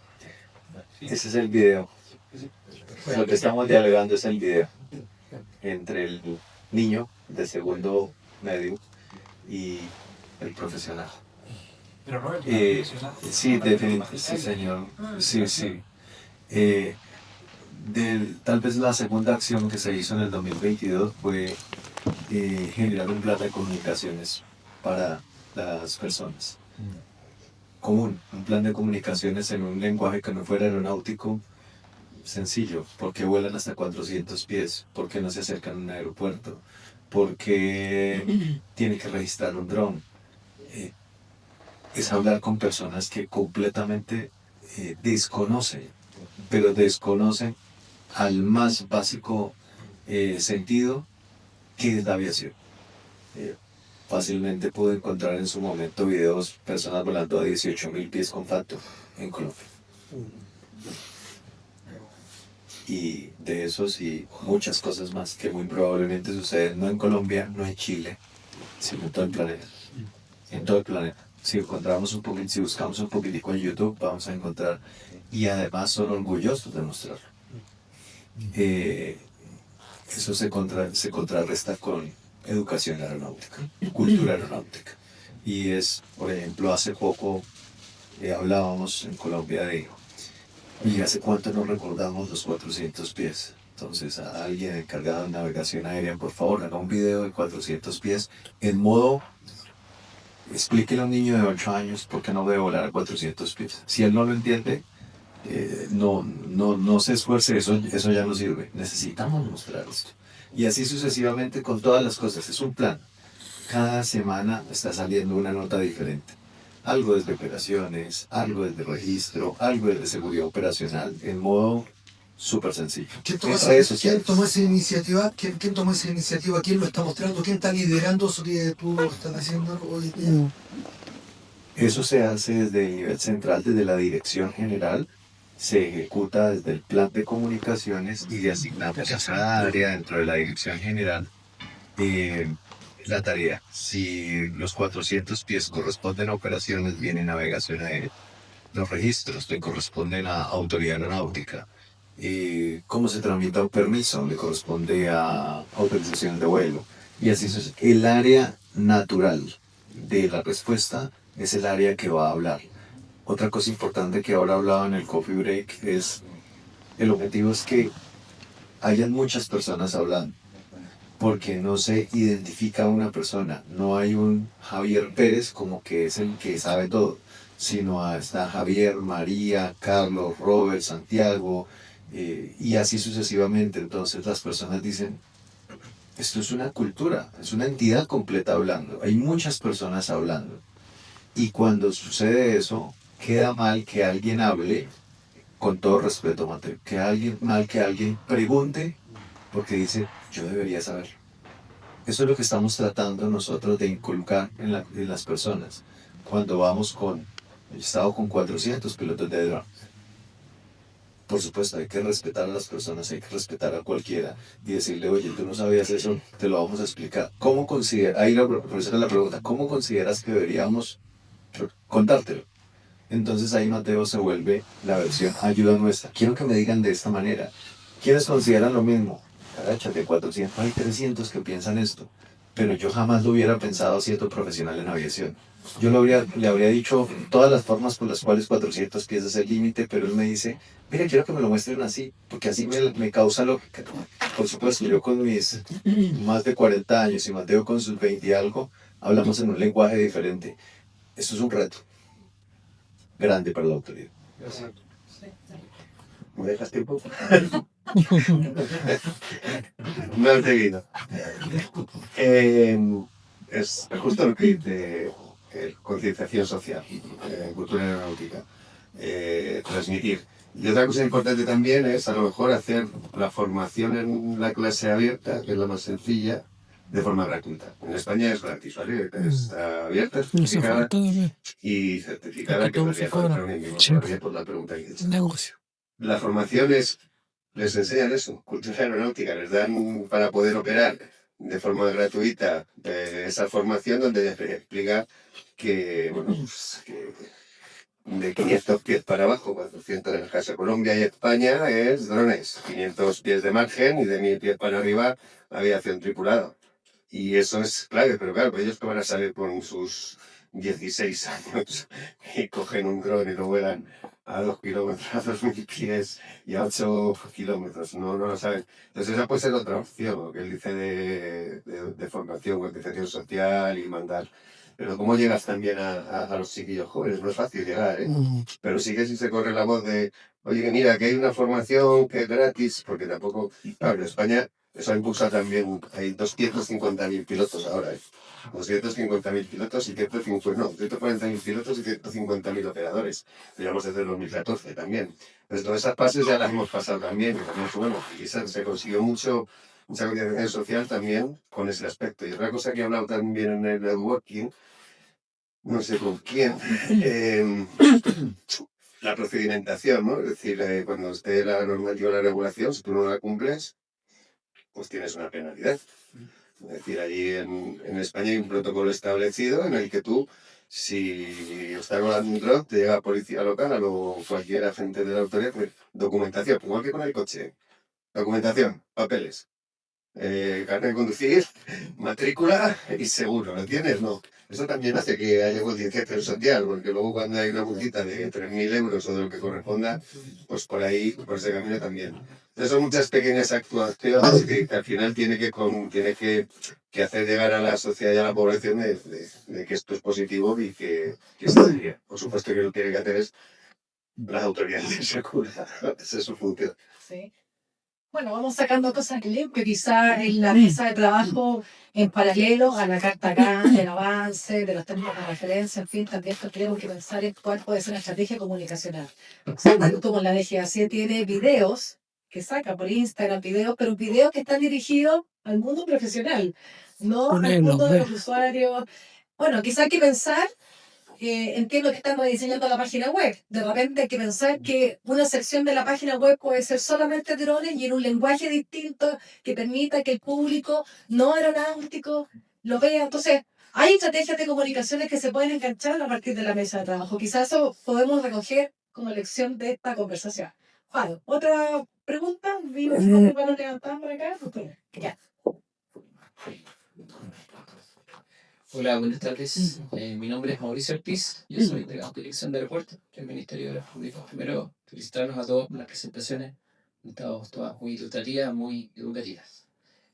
[SPEAKER 8] Ese es el video. Lo que estamos dialogando es el video entre el niño de segundo medio y el profesional.
[SPEAKER 4] Pero no
[SPEAKER 8] Sí, definitivamente, sí, señor. Sí. Tal vez la segunda acción que se hizo en el 2022 fue generar un plan de comunicaciones para las personas. Común, un plan de comunicaciones en un lenguaje que no fuera aeronáutico, sencillo. ¿Por qué vuelan hasta 400 pies? ¿Por qué no se acercan a un aeropuerto? ¿Por qué tiene que registrar un dron? Es hablar con personas que completamente desconocen, pero desconocen al más básico sentido que es la aviación. Fácilmente pude encontrar en su momento videos, personas volando a 18.000 pies con Factor en Colombia. Y de esos y muchas cosas más que muy probablemente suceden no en Colombia, no en Chile, sino en todo el planeta. En todo el planeta. Si buscamos un poquitico en YouTube, vamos a encontrar, y además son orgullosos de mostrarlo. Eso se contrarresta con educación aeronáutica, cultura aeronáutica. Y es, por ejemplo, hace poco hablábamos en Colombia y hace cuánto no recordamos los 400 pies. Entonces, a alguien encargado de navegación aérea, por favor, haga un video de 400 pies en modo... Explíquele a un niño de 8 años por qué no debe volar a 400 pies. Si él no lo entiende, no se esfuerce, eso ya no sirve. Necesitamos mostrar esto. Y así sucesivamente con todas las cosas. Es un plan. cada semana está saliendo una nota diferente. Algo desde operaciones, algo desde registro, algo desde seguridad operacional, en modo súper sencillo.
[SPEAKER 7] ¿Quién
[SPEAKER 8] En redes sociales.
[SPEAKER 7] tomó esa iniciativa? ¿Quién tomó esa iniciativa? ¿Quién lo está mostrando? ¿Quién está liderando eso que tú estás haciendo hoy día?
[SPEAKER 8] Eso se hace desde el nivel central, desde la dirección general, se ejecuta desde el plan de comunicaciones y le asignamos a cada área dentro de la dirección general la tarea. Si los 400 pies corresponden a operaciones, viene navegación aérea. Los registros le corresponden a autoridad aeronáutica. Cómo se tramita un permiso le corresponde a autorización de vuelo. Y así el área natural de la respuesta es el área que va a hablar. Otra cosa importante que ahora hablaba en el coffee break es el objetivo es que hayan muchas personas hablando, porque no se identifica a una persona. No hay un Javier Pérez como que es el que sabe todo, sino está Javier, María, Carlos, Robert, Santiago, y así sucesivamente. Entonces las personas dicen, esto es una cultura, es una entidad completa hablando. Hay muchas personas hablando. Y cuando sucede eso, queda mal que alguien hable, con todo respeto, Mateo, que alguien pregunte, porque dice, yo debería saber. Eso es lo que estamos tratando nosotros de inculcar en las personas. Cuando vamos he estado con 400 pilotos de dron. Por supuesto, hay que respetar a las personas, hay que respetar a cualquiera y decirle, oye, tú no sabías eso, te lo vamos a explicar. Ahí la profesora la pregunta, ¿cómo consideras que deberíamos contártelo? Entonces ahí Mateo se vuelve la versión ayuda nuestra. Quiero que me digan de esta manera. ¿Quiénes consideran lo mismo? Caracha, de 400 hay 300 que piensan esto. Pero yo jamás lo hubiera pensado siendo profesional en aviación. Yo le habría dicho todas las formas por las cuales 400 pies es el límite, pero él me dice, mira, quiero que me lo muestren así, porque así me causa lógica. Por supuesto, yo con mis más de 40 años y Mateo con sus 20 y algo, hablamos en un lenguaje diferente. Esto es un reto grande para la autoridad.
[SPEAKER 3] ¿Me dejas tiempo? No he seguido. Es justo lo que dice concienciación social, cultura aeronáutica, transmitir. Y otra cosa importante también es a lo mejor hacer la formación en la clase abierta, que es la más sencilla, de forma gratuita. En España es gratis, ¿vale? Está abierta, es certificada y certificada que podría encontrar un envío por la pregunta que he hecho. La formación les enseñan eso, cultura aeronáutica, les dan para poder operar de forma gratuita esa formación donde les explica que, bueno, pues, que de 500 pies para abajo, 400 en el caso de Colombia y España, es drones, 500 pies de margen y de 1000 pies para arriba, aviación tripulada. Y eso es clave, pero claro, ellos que van a salir con sus 16 años y cogen un dron y lo vuelan a 2 kilómetros, a 2000 pies y a 8 kilómetros, no lo saben. Entonces esa puede ser otra opción, lo que él dice de formación, concienciación social y mandar. Pero ¿cómo llegas también a los chiquillos jóvenes? No es fácil llegar, ¿eh? Pero sí que si se corre la voz de, oye, que mira, que hay una formación que es gratis, porque tampoco, claro, en España eso impulsa también, hay 250.000 pilotos ahora, ¿eh? 250.000 pilotos y 140.000 pilotos y 150.000 operadores. Lo llevamos desde el 2014 también. Entonces, todas esas fases ya las hemos pasado también, y también fue bueno. Y se consiguió mucha concienciación social también con ese aspecto. Y otra cosa que he hablado también en el networking, no sé con quién, la procedimentación, ¿no? Es decir, cuando esté la normativa o la regulación, si tú no la cumples, pues tienes una penalidad. Es decir, allí en España hay un protocolo establecido en el que tú, si está volando un dron, te llega la policía local o cualquier agente de la autoridad, pues, documentación, igual que con el coche. Documentación, papeles, carnet de conducir, matrícula y seguro. ¿Lo tienes? No. Eso también hace que haya concienciación social, porque luego cuando hay una multita de 3.000 euros o de lo que corresponda, pues por ahí, por ese camino también. Entonces son muchas pequeñas actuaciones que al final tiene que hacer llegar a la sociedad y a la población de que esto es positivo y que está bien. Por supuesto que lo que tiene que hacer es las autoridades de seguridad. Esa es su función.
[SPEAKER 1] Sí. Bueno, vamos sacando cosas limpias, quizás en la mesa de trabajo en paralelo a la carta acá, del avance, de los términos de referencia, en fin, también tendríamos que pensar en cuál puede ser una estrategia comunicacional. O sea, tal como la DGAC tiene videos que saca por Instagram, videos, pero videos que están dirigidos al mundo profesional, no al mundo de los usuarios. Bueno, quizás hay que pensar entiendo que están rediseñando la página web. De repente hay que pensar que una sección de la página web puede ser solamente drones y en un lenguaje distinto que permita que el público no aeronáutico lo vea. Entonces, hay estrategias de comunicaciones que se pueden enganchar a partir de la mesa de trabajo. Quizás eso podemos recoger como lección de esta conversación. Vale, otra pregunta. Vi unos manos levantadas por acá. Ya.
[SPEAKER 9] Hola, buenas tardes. Mi nombre es Mauricio Ortiz. Yo soy delegado de Dirección de Aeropuertos del Ministerio de los Públicos. Primero, felicitarlos a todos por las presentaciones. Han estado todas muy ilustrativas, muy educativas.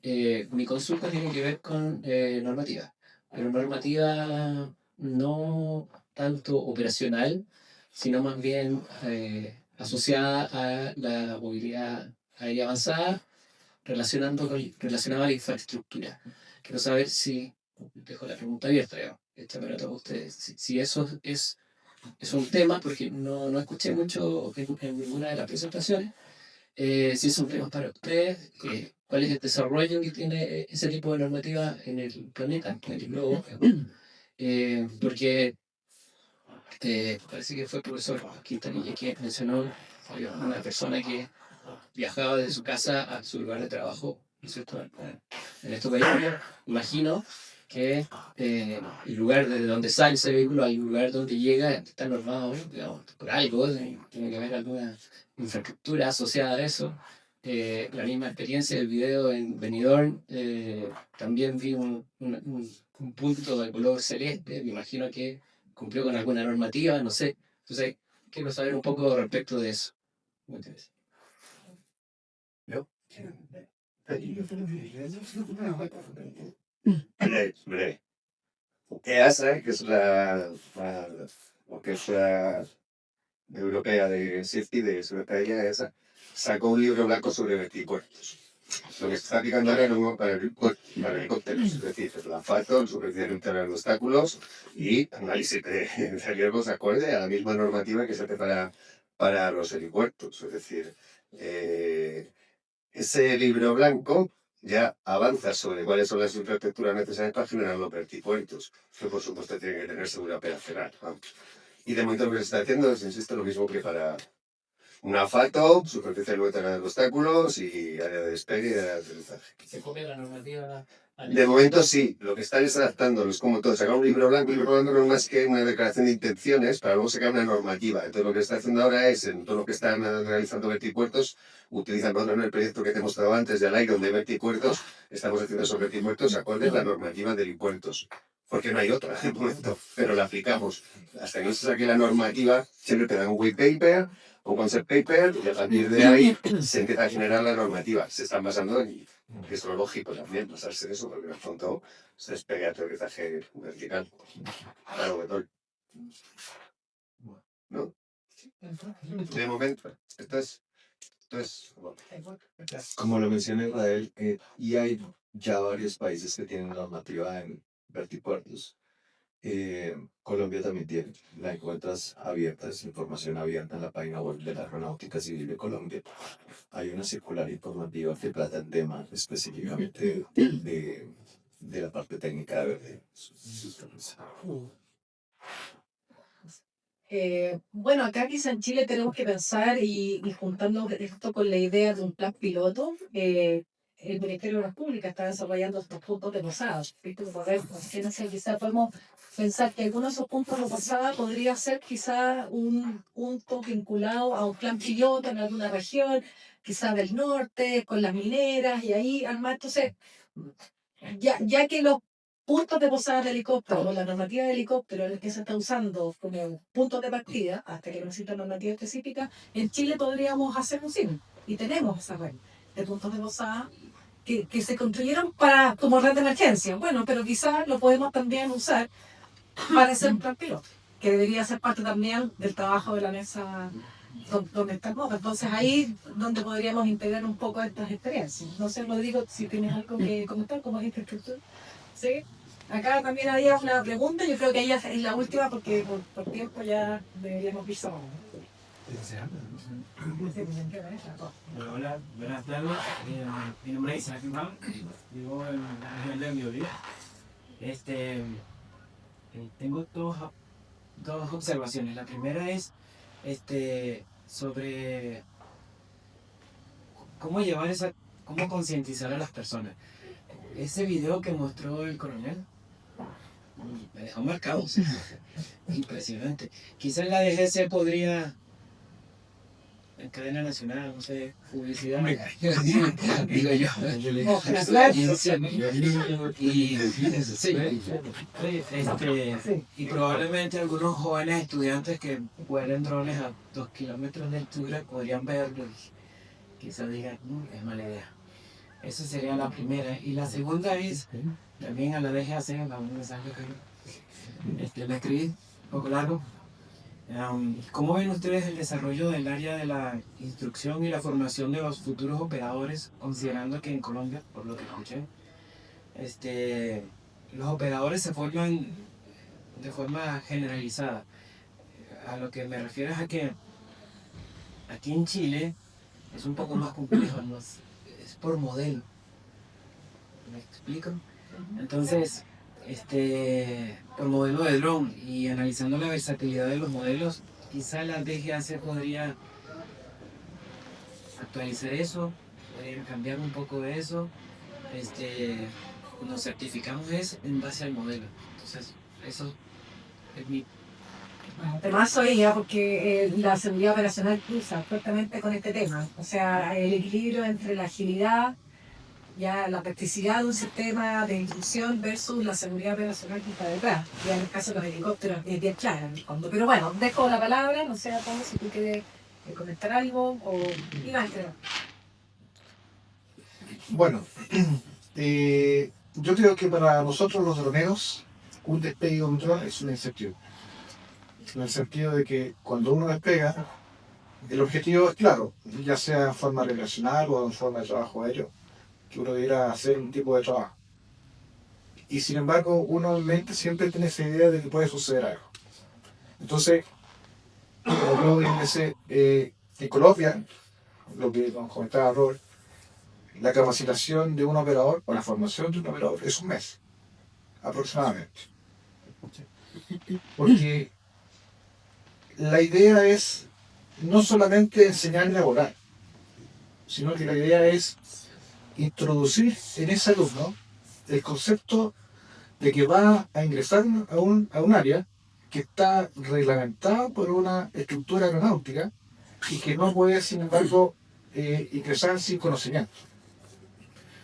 [SPEAKER 9] Mi consulta tiene que ver con normativa, pero normativa no tanto operacional, sino más bien asociada a la movilidad aérea avanzada, relacionada a la infraestructura. Quiero saber si, dejo la pregunta abierta, digamos, esta para todos ustedes, si eso es un tema, porque no escuché mucho en ninguna de las presentaciones, si es un tema para ustedes, cuál es el desarrollo que tiene ese tipo de normativa en el planeta, en el globo, porque parece que fue el profesor Quintanilla que mencionó una persona que viajaba de su casa a su lugar de trabajo, ¿no es cierto? En estos vehículos, imagino que el lugar de donde sale ese vehículo al lugar donde llega está normado, digamos, por algo, tiene que haber alguna infraestructura asociada a eso. La misma experiencia del video en Benidorm, también vi un punto de color celeste, me imagino que cumplió con alguna normativa, no sé. Entonces, quiero saber un poco respecto de eso. Muchas gracias.
[SPEAKER 3] Breve. EASA, que es la Orquesta Europea de Safety, de seguridad aérea, EASA, sacó un libro blanco sobre vertipuertos. Lo que se está aplicando ahora no para helicópteros, es decir, la FATO, supervisión integral de obstáculos y análisis de riesgos acorde a la misma normativa que se hace para los helipuertos. Es decir, ese libro blanco ya avanza sobre cuáles son las infraestructuras necesarias para generar los vertipuertos, que por supuesto tienen que tener seguridad operacional. Vamos. Y de momento lo que se está haciendo es, insisto, lo mismo que para una FATO, superficie de obstáculos y área de despegue y área de aterrizaje.
[SPEAKER 9] ¿Se copia la normativa?
[SPEAKER 3] De momento sí, lo que están es adaptándolos como todo, sacar un libro blanco no es más que una declaración de intenciones para luego sacar una normativa. Entonces lo que está haciendo ahora es, en todo lo que están realizando vertipuertos, utilizan nosotros en el proyecto que te he mostrado antes del aire donde hay vertipuertos, estamos haciendo esos vertipuertos acordes a la normativa de helipuertos. Porque no hay otra de momento, pero la aplicamos. Hasta que no se saque la normativa, siempre te dan un white paper, un concept paper, y a partir de ahí se empieza a generar la normativa. Se están basando en, que es lo lógico también, basarse en eso, porque en el fondo se despegue aterrizaje vertical. Claro que todo. ¿No? De momento, esto es bueno.
[SPEAKER 8] Como lo menciona Israel, y hay ya varios países que tienen normativa en vertipuertos. Colombia también tiene, la encuentras abierta, es información abierta en la página web de la Aeronáutica Civil de Colombia. Hay una circular informativa que trata el tema específicamente de la parte técnica de verde.
[SPEAKER 1] Bueno, acá quizá en Chile tenemos que pensar y juntando esto con la idea de un plan piloto, el Ministerio de las Públicas está desarrollando estos puntos de posadas. Quizás podemos pensar que algunos de esos puntos de posada podría ser quizá un punto vinculado a un plan piloto en alguna región, quizá del norte, con las mineras, y ahí armar. Entonces, ya que los puntos de posada de helicóptero, la normativa de helicóptero, el que se está usando como puntos de partida, hasta que no exista normativa específica, en Chile podríamos hacer un SIM, y tenemos esa red de puntos de posada que se construyeron como red de emergencia. Bueno, pero quizás lo podemos también usar para hacer un plan piloto, que debería ser parte también del trabajo de la mesa donde estamos. Entonces ahí donde podríamos integrar un poco estas experiencias. No sé, Rodrigo, si tienes algo que comentar como es infraestructura. ¿Sí? Acá también había una pregunta, yo creo que ella es la última porque por tiempo ya deberíamos ir cerrando.
[SPEAKER 10] Hola, buenas tardes. Mi nombre es Isaac Imam, vivo en la región de Biobío. Tengo dos observaciones. La primera es sobre cómo concientizar a las personas. Ese video que mostró el coronel me dejó marcado. Impresionante. Quizás la DGC podría, en cadena nacional, no sé, publicidad. Digo yo. Y probablemente algunos jóvenes estudiantes que vuelen drones a 2 kilómetros de altura podrían verlo y quizás digan, es mala idea. Esa sería la primera. Y la segunda es, también a la DGAC, un mensaje que le escribí, un poco largo. ¿Cómo ven ustedes el desarrollo del área de la instrucción y la formación de los futuros operadores, considerando que en Colombia, por lo que escuché, los operadores se forman de forma generalizada? A lo que me refiero es a que aquí en Chile es un poco más complejo, ¿no? Es por modelo. ¿Me explico? Entonces, por modelo de dron y analizando la versatilidad de los modelos, quizá la DGAC podría actualizar eso, podría cambiar un poco de eso. Nos certificamos es en base al modelo. Entonces, eso es mi...
[SPEAKER 1] Además, ella, porque la seguridad operacional cruza fuertemente con este tema. O sea, el equilibrio entre la agilidad, ya la practicidad de un sistema de instrucción versus la seguridad operacional que está detrás. Ya en el caso de los helicópteros es bien clara en el fondo. Pero bueno, dejo la palabra, no sé a todos si tú quieres comentar algo o Iván, creo.
[SPEAKER 5] Bueno, yo creo que para nosotros los droneros, un despegue de un dron es un incentivo. En el sentido de que cuando uno despega, el objetivo es claro, ya sea en forma relacional o en forma de trabajo aéreo, que uno debiera hacer un tipo de trabajo. Y sin embargo, uno en mente siempre tiene esa idea de que puede suceder algo. Entonces, como en Colombia, lo que nos comentaba Robert, la capacitación de un operador o la formación de un operador es un mes, aproximadamente. Porque la idea es no solamente enseñarle a volar, sino que la idea es introducir en ese alumno el concepto de que va a ingresar a un área que está reglamentada por una estructura aeronáutica y que no puede, sin embargo, ingresar sin conocimiento.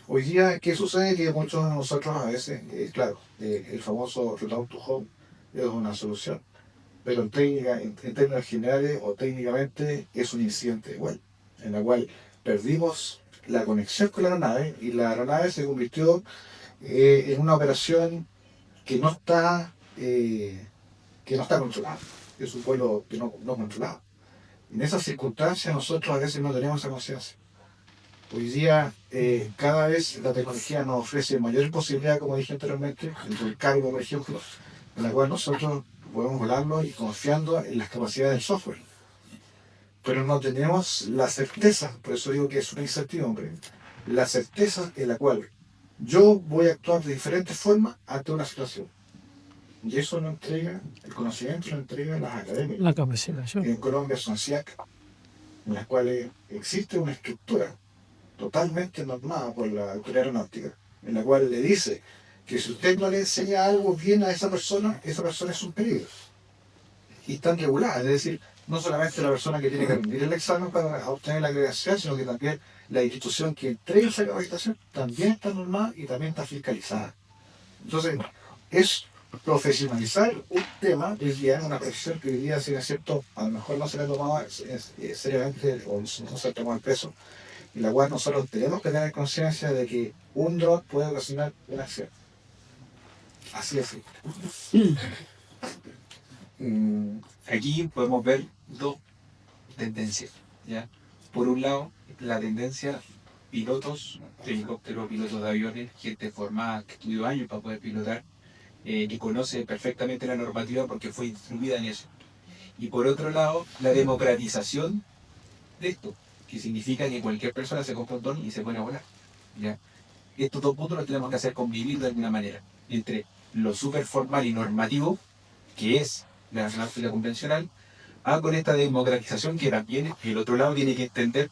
[SPEAKER 5] Hoy día, ¿qué sucede? Que muchos de nosotros a veces, claro, el famoso return to home es una solución, pero en términos generales o técnicamente es un incidente igual, en la cual perdimos la conexión con la aeronave y la aeronave se convirtió en una operación que no está controlada, es un vuelo que no controlado. En esas circunstancias nosotros a veces no tenemos esa conciencia. Hoy día cada vez la tecnología nos ofrece mayor posibilidad, como dije anteriormente, dentro del cargo, por ejemplo, en la cual nosotros podemos volarlo y confiando en las capacidades del software. Pero no tenemos la certeza, por eso digo que es una incertidumbre, la certeza en la cual yo voy a actuar de diferentes formas ante una situación. Y eso lo entrega, el conocimiento lo entrega las academias.
[SPEAKER 6] La capacitación.
[SPEAKER 5] En Colombia son CIAC, en las cuales existe una estructura totalmente normada por la autoridad aeronáutica, en la cual le dice que si usted no le enseña algo bien a esa persona es un peligro. Y están reguladas, es decir, no solamente la persona que tiene que rendir el examen para obtener la credencial, sino que también la institución que entrega esa capacitación también está normada y también está fiscalizada. Entonces, es profesionalizar un tema hoy día en una profesión que hoy día, si es cierto, a lo mejor no se le ha tomado seriamente o no se ha tomado el peso, en la cual nosotros tenemos que tener conciencia de que un dron puede ocasionar una acción. Así es.
[SPEAKER 2] Aquí podemos ver dos
[SPEAKER 4] tendencias, ¿ya? Por un lado, la tendencia, pilotos de helicópteros, pilotos de aviones, gente formada que estudió años para poder pilotar, que conoce perfectamente la normativa porque fue instruida en eso. Y por otro lado, la democratización de esto, que significa que cualquier persona se compra un dron y se pone a volar, ¿ya? Estos dos puntos los tenemos que hacer convivir de alguna manera, entre lo súper formal y normativo, que es la náutica convencional, con esta democratización que también el otro lado tiene que entender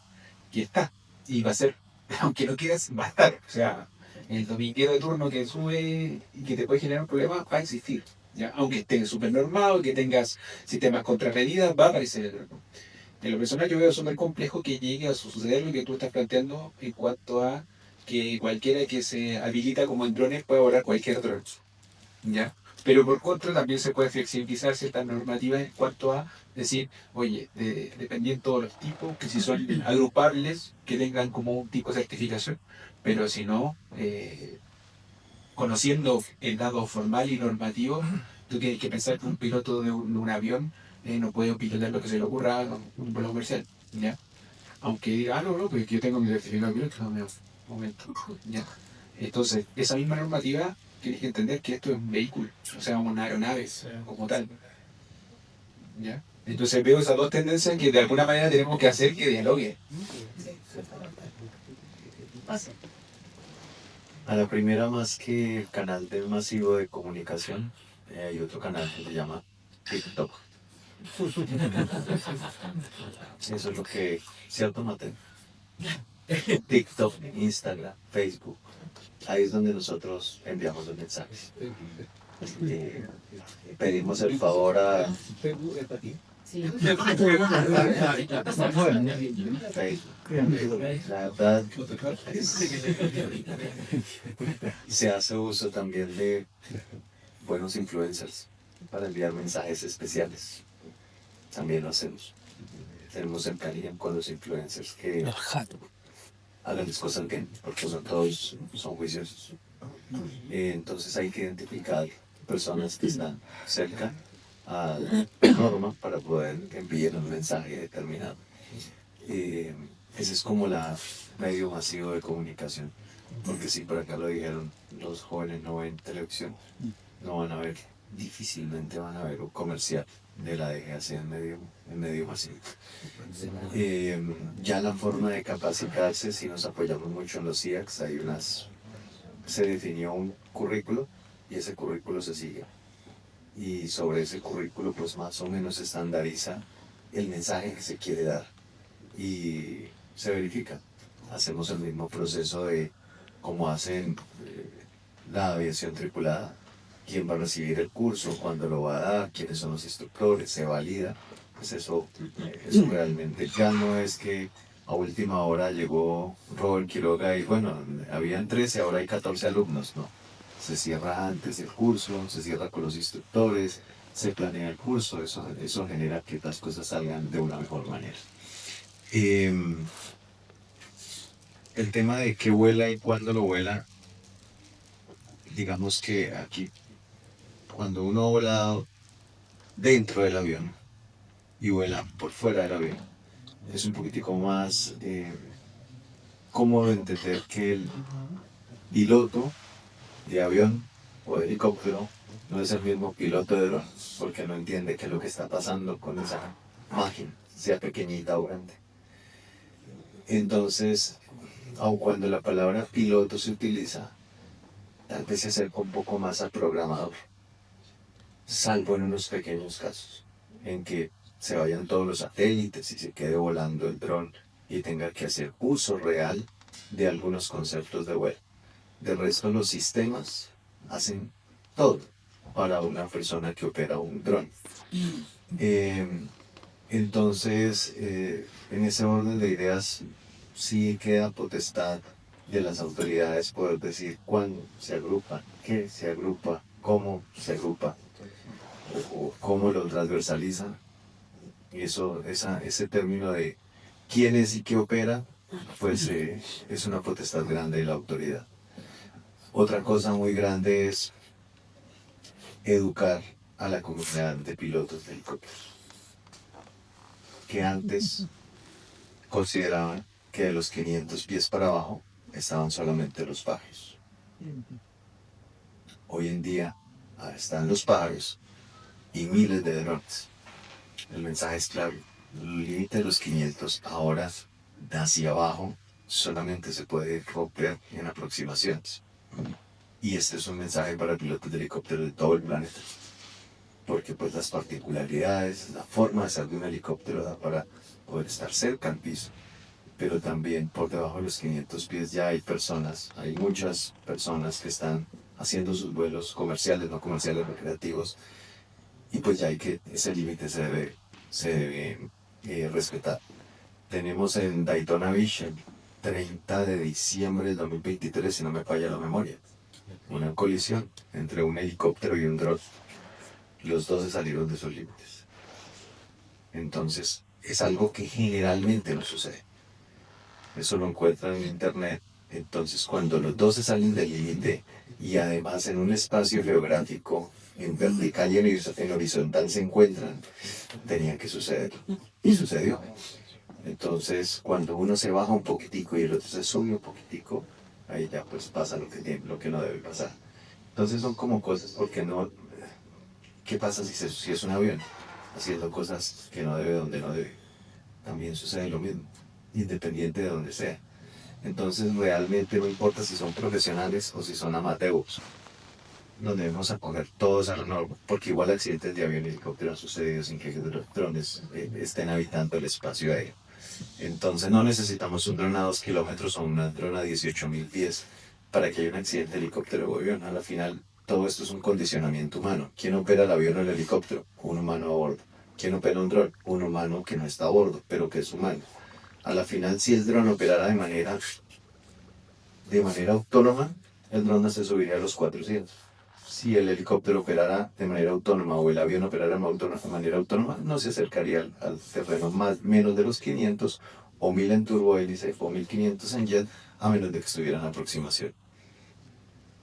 [SPEAKER 4] que está, y va a ser, aunque no quieras, va a estar. O sea, el dominguero de turno que sube y que te puede generar un problema va a existir, ¿ya? Aunque esté súper normado, que tengas sistemas contramedidas, va a aparecer el error. En lo personal yo veo súper complejo que llegue a suceder lo que tú estás planteando en cuanto a que cualquiera que se habilita como en drones puede volar cualquier dron, ¿ya? Pero por contra también se puede flexibilizar ciertas normativas en cuanto a decir, oye, dependiendo de todos los tipos, que si son agrupables, que tengan como un tipo de certificación, pero si no, conociendo el lado formal y normativo, tú tienes que pensar que un piloto de un avión no puede pilotar lo que se le ocurra en un vuelo comercial, ¿ya? Aunque diga, no, pues yo tengo mi certificado de piloto, no me momento, ¿ya? Entonces, esa misma normativa tienes que entender que esto es un vehículo, o sea, una aeronave como tal, ¿ya? Entonces veo esas dos tendencias que de alguna manera tenemos que hacer que dialoguen.
[SPEAKER 8] A la primera, más que canal de masivo de comunicación, hay otro canal que se llama TikTok. Eso es lo que se automatiza. TikTok, Instagram, Facebook. Ahí es donde nosotros enviamos los mensajes. Pedimos el favor a Facebook. La verdad, se hace uso también de buenos influencers para enviar mensajes especiales. También lo hacemos. Tenemos empatía con los influencers que hagan las cosas bien, porque no todos son juiciosos. Entonces hay que identificar personas que están cerca a la norma para poder enviar un mensaje determinado. Ese es como la medio masivo de comunicación, porque si por acá lo dijeron, los jóvenes no ven televisión, no van a ver, difícilmente van a ver un comercial de la DGAC en medio masivo. Ya la forma de capacitarse, si nos apoyamos mucho en los CIACs, se definió un currículo y ese currículo se sigue. Y sobre ese currículo pues más o menos se estandariza el mensaje que se quiere dar y se verifica. Hacemos el mismo proceso de cómo hacen la aviación tripulada, quién va a recibir el curso, cuándo lo va a dar, quiénes son los instructores, se valida. Pues eso realmente ya no es que a última hora llegó Robert Quiroga y bueno, habían 13, ahora hay 14 alumnos, ¿no? Se cierra antes el curso, se cierra con los instructores, se planea el curso, eso genera que las cosas salgan de una mejor manera. El tema de qué vuela y cuándo lo vuela, digamos que aquí, cuando uno ha volado dentro del avión y vuela por fuera del avión, es un poquitico más cómodo entender que el piloto de avión o de helicóptero no es el mismo piloto de dron, porque no entiende qué es lo que está pasando con esa máquina, sea pequeñita o grande. Entonces, aun cuando la palabra piloto se utiliza, tal vez se acerca un poco más al programador, salvo en unos pequeños casos, en que se vayan todos los satélites y se quede volando el dron y tenga que hacer uso real de algunos conceptos de vuelo. De resto, los sistemas hacen todo para una persona que opera un dron. Entonces, en ese orden de ideas, sí queda potestad de las autoridades poder decir cuándo se agrupan, qué se agrupa, cómo se agrupa, o cómo lo transversalizan. Ese término de quién es y qué opera, pues es una potestad grande de la autoridad. Otra cosa muy grande es educar a la comunidad de pilotos de helicópteros. que antes consideraban que de los 500 pies para abajo estaban solamente los pájaros. Hoy en día están los pájaros y miles de drones. El mensaje es claro. El límite de los 500 ahora hacia abajo solamente se puede romper en aproximaciones. Y este es un mensaje para pilotos de helicóptero de todo el planeta. Porque pues las particularidades, la forma de hacer de un helicóptero da para poder estar cerca al piso. Pero también por debajo de los 500 pies ya hay muchas personas que están haciendo sus vuelos comerciales, no comerciales, recreativos. Y pues ya ese límite se debe respetar. Tenemos en Daytona Beach el 30 de diciembre del 2023, si no me falla la memoria, una colisión entre un helicóptero y un dron. Los dos se salieron de sus límites. Entonces, es algo que generalmente no sucede. Eso lo encuentran en internet. Entonces, cuando los dos se salen del límite y además en un espacio geográfico, en vertical y en horizontal se encuentran, tenía que suceder. Y sucedió. Entonces, cuando uno se baja un poquitico y el otro se sube un poquitico, ahí ya pues pasa lo que no debe pasar. Entonces son como cosas, porque no... ¿Qué pasa si es un avión haciendo cosas que no debe donde no debe? También sucede lo mismo, independiente de donde sea. Entonces realmente no importa si son profesionales o si son amateurs. Nos debemos acoger todos a la norma, porque igual accidentes de avión y helicóptero han sucedido sin que los drones estén habitando el espacio aéreo. Entonces no necesitamos un dron a 2 kilómetros o un dron a 18.000 pies para que haya un accidente de helicóptero o avión. A la final, todo esto es un condicionamiento humano. ¿Quién opera el avión o el helicóptero? Un humano a bordo. ¿Quién opera un dron? Un humano que no está a bordo, pero que es humano. A la final, si el dron operara de manera autónoma, el dron no se subiría a los 400. Si el helicóptero operara de manera autónoma o el avión operara de manera autónoma, no se acercaría al terreno menos de los 500 o 1000 en turbohélice o 1500 en jet, a menos de que estuvieran en aproximación.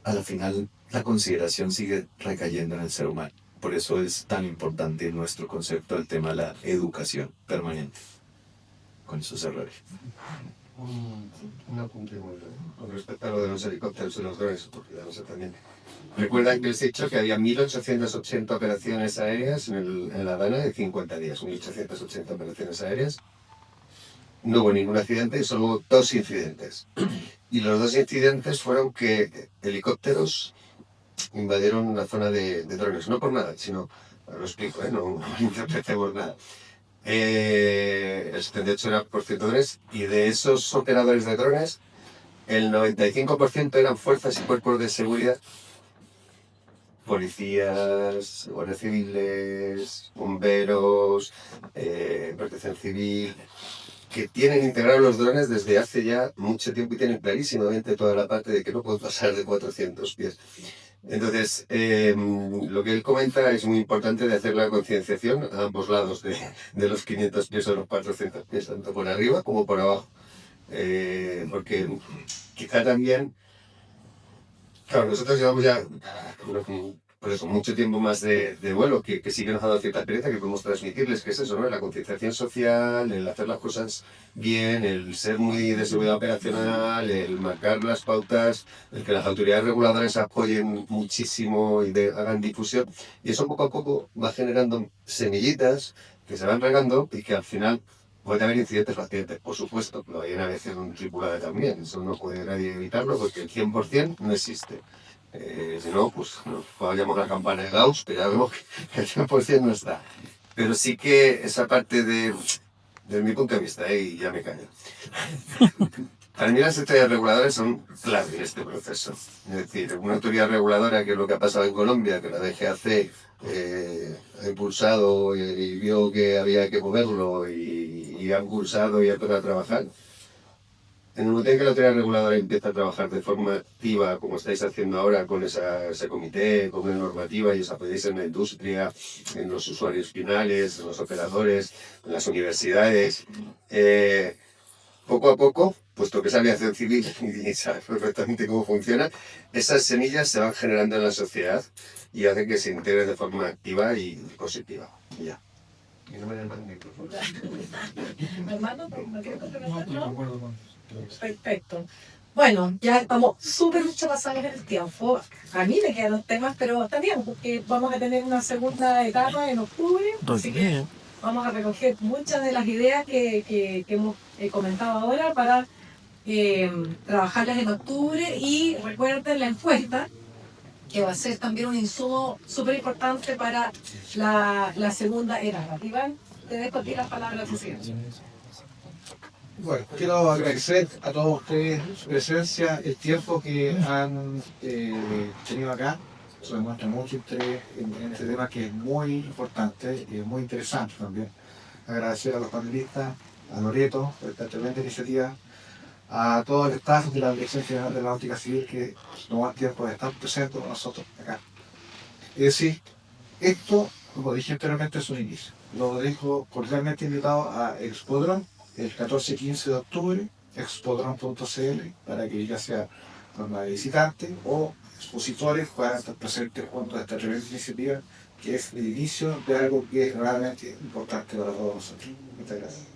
[SPEAKER 8] A la final, la consideración sigue recayendo en el ser humano. Por eso es tan importante nuestro concepto del tema de la educación permanente con esos errores.
[SPEAKER 3] Un apunte muy breve. Con respecto a lo de los helicópteros y los drones, porque ya no sé también. Recuerdan que les he dicho que había 1880 operaciones aéreas en La Habana de 50 días, 1880 operaciones aéreas. No hubo ningún accidente, solo hubo 2 incidentes. Y los 2 incidentes fueron que helicópteros invadieron la zona de drones, no por nada, sino, lo explico, no interpretemos nada. El 78 era por ciento drones, y de esos operadores de drones, el 95% eran fuerzas y cuerpos de seguridad, policías, guardias civiles, bomberos, protección civil, que tienen integrados los drones desde hace ya mucho tiempo y tienen clarísimamente toda la parte de que no pueden pasar de 400 pies. Entonces, lo que él comenta es muy importante de hacer la concienciación a ambos lados de los 500 pies o los 400 pies, tanto por arriba como por abajo. Porque quizá también, claro, nosotros llevamos ya por eso, mucho tiempo más de vuelo, que sí que nos ha dado cierta experiencia que podemos transmitirles, que es eso, ¿no? La concienciación social, el hacer las cosas bien, el ser muy de seguridad operacional, el marcar las pautas, el que las autoridades reguladoras apoyen muchísimo y hagan difusión. Y eso poco a poco va generando semillitas que se van regando y que al final puede haber incidentes o accidentes. Por supuesto, lo hay a veces en un tripulado también, eso no puede nadie evitarlo porque el 100% no existe. Si no, pues nos fallamos la campana de Gauss, pero ya vemos que el 100% no está. Pero sí que esa parte desde mi punto de vista, y ya me callo. Para mí las autoridades reguladoras son clave en este proceso. Es decir, una autoridad reguladora, que es lo que ha pasado en Colombia, que la DGAC ha impulsado y vio que había que moverlo y ha impulsado y ha empezado a trabajar. En el momento en que la autoridad reguladora empieza a trabajar de forma activa, como estáis haciendo ahora con ese comité, con una normativa, y os apoyáis en la industria, en los usuarios finales, en los operadores, en las universidades, poco a poco, puesto que es aviación civil y sabes perfectamente cómo funciona, esas semillas se van generando en la sociedad y hacen que se integre de forma activa y positiva. Ya. Y no me den tan por favor.
[SPEAKER 1] Armando, ¿no quieres complementar? ¿No? Perfecto. Bueno, ya estamos súper mucho pasados en el tiempo. A mí me quedan los temas, pero está bien, porque vamos a tener una segunda etapa en octubre. Así que vamos a recoger muchas de las ideas que hemos comentado ahora para trabajarlas en octubre. Y recuerden la encuesta, que va a ser también un insumo súper importante para la segunda etapa. Iván, te dejo a ti las palabras presidente.
[SPEAKER 5] Bueno, quiero agradecer a todos ustedes su presencia, el tiempo que han tenido acá. Eso demuestra mucho interés en este tema que es muy importante y es muy interesante también. Agradecer a los panelistas, a Loreto por esta tremenda iniciativa, a todo el staff de la Dirección General de la Náutica Civil que tomó el tiempo de estar presentes con nosotros acá. Es decir, esto, como dije anteriormente, es un inicio. Lo dejo cordialmente invitado a Expodron el 14 y 15 de octubre, expodron.cl, para que ya sea forma de visitante o expositores puedan estar presentes junto a esta tremenda iniciativa que es el inicio de algo que es realmente importante para todos nosotros. Muchas gracias.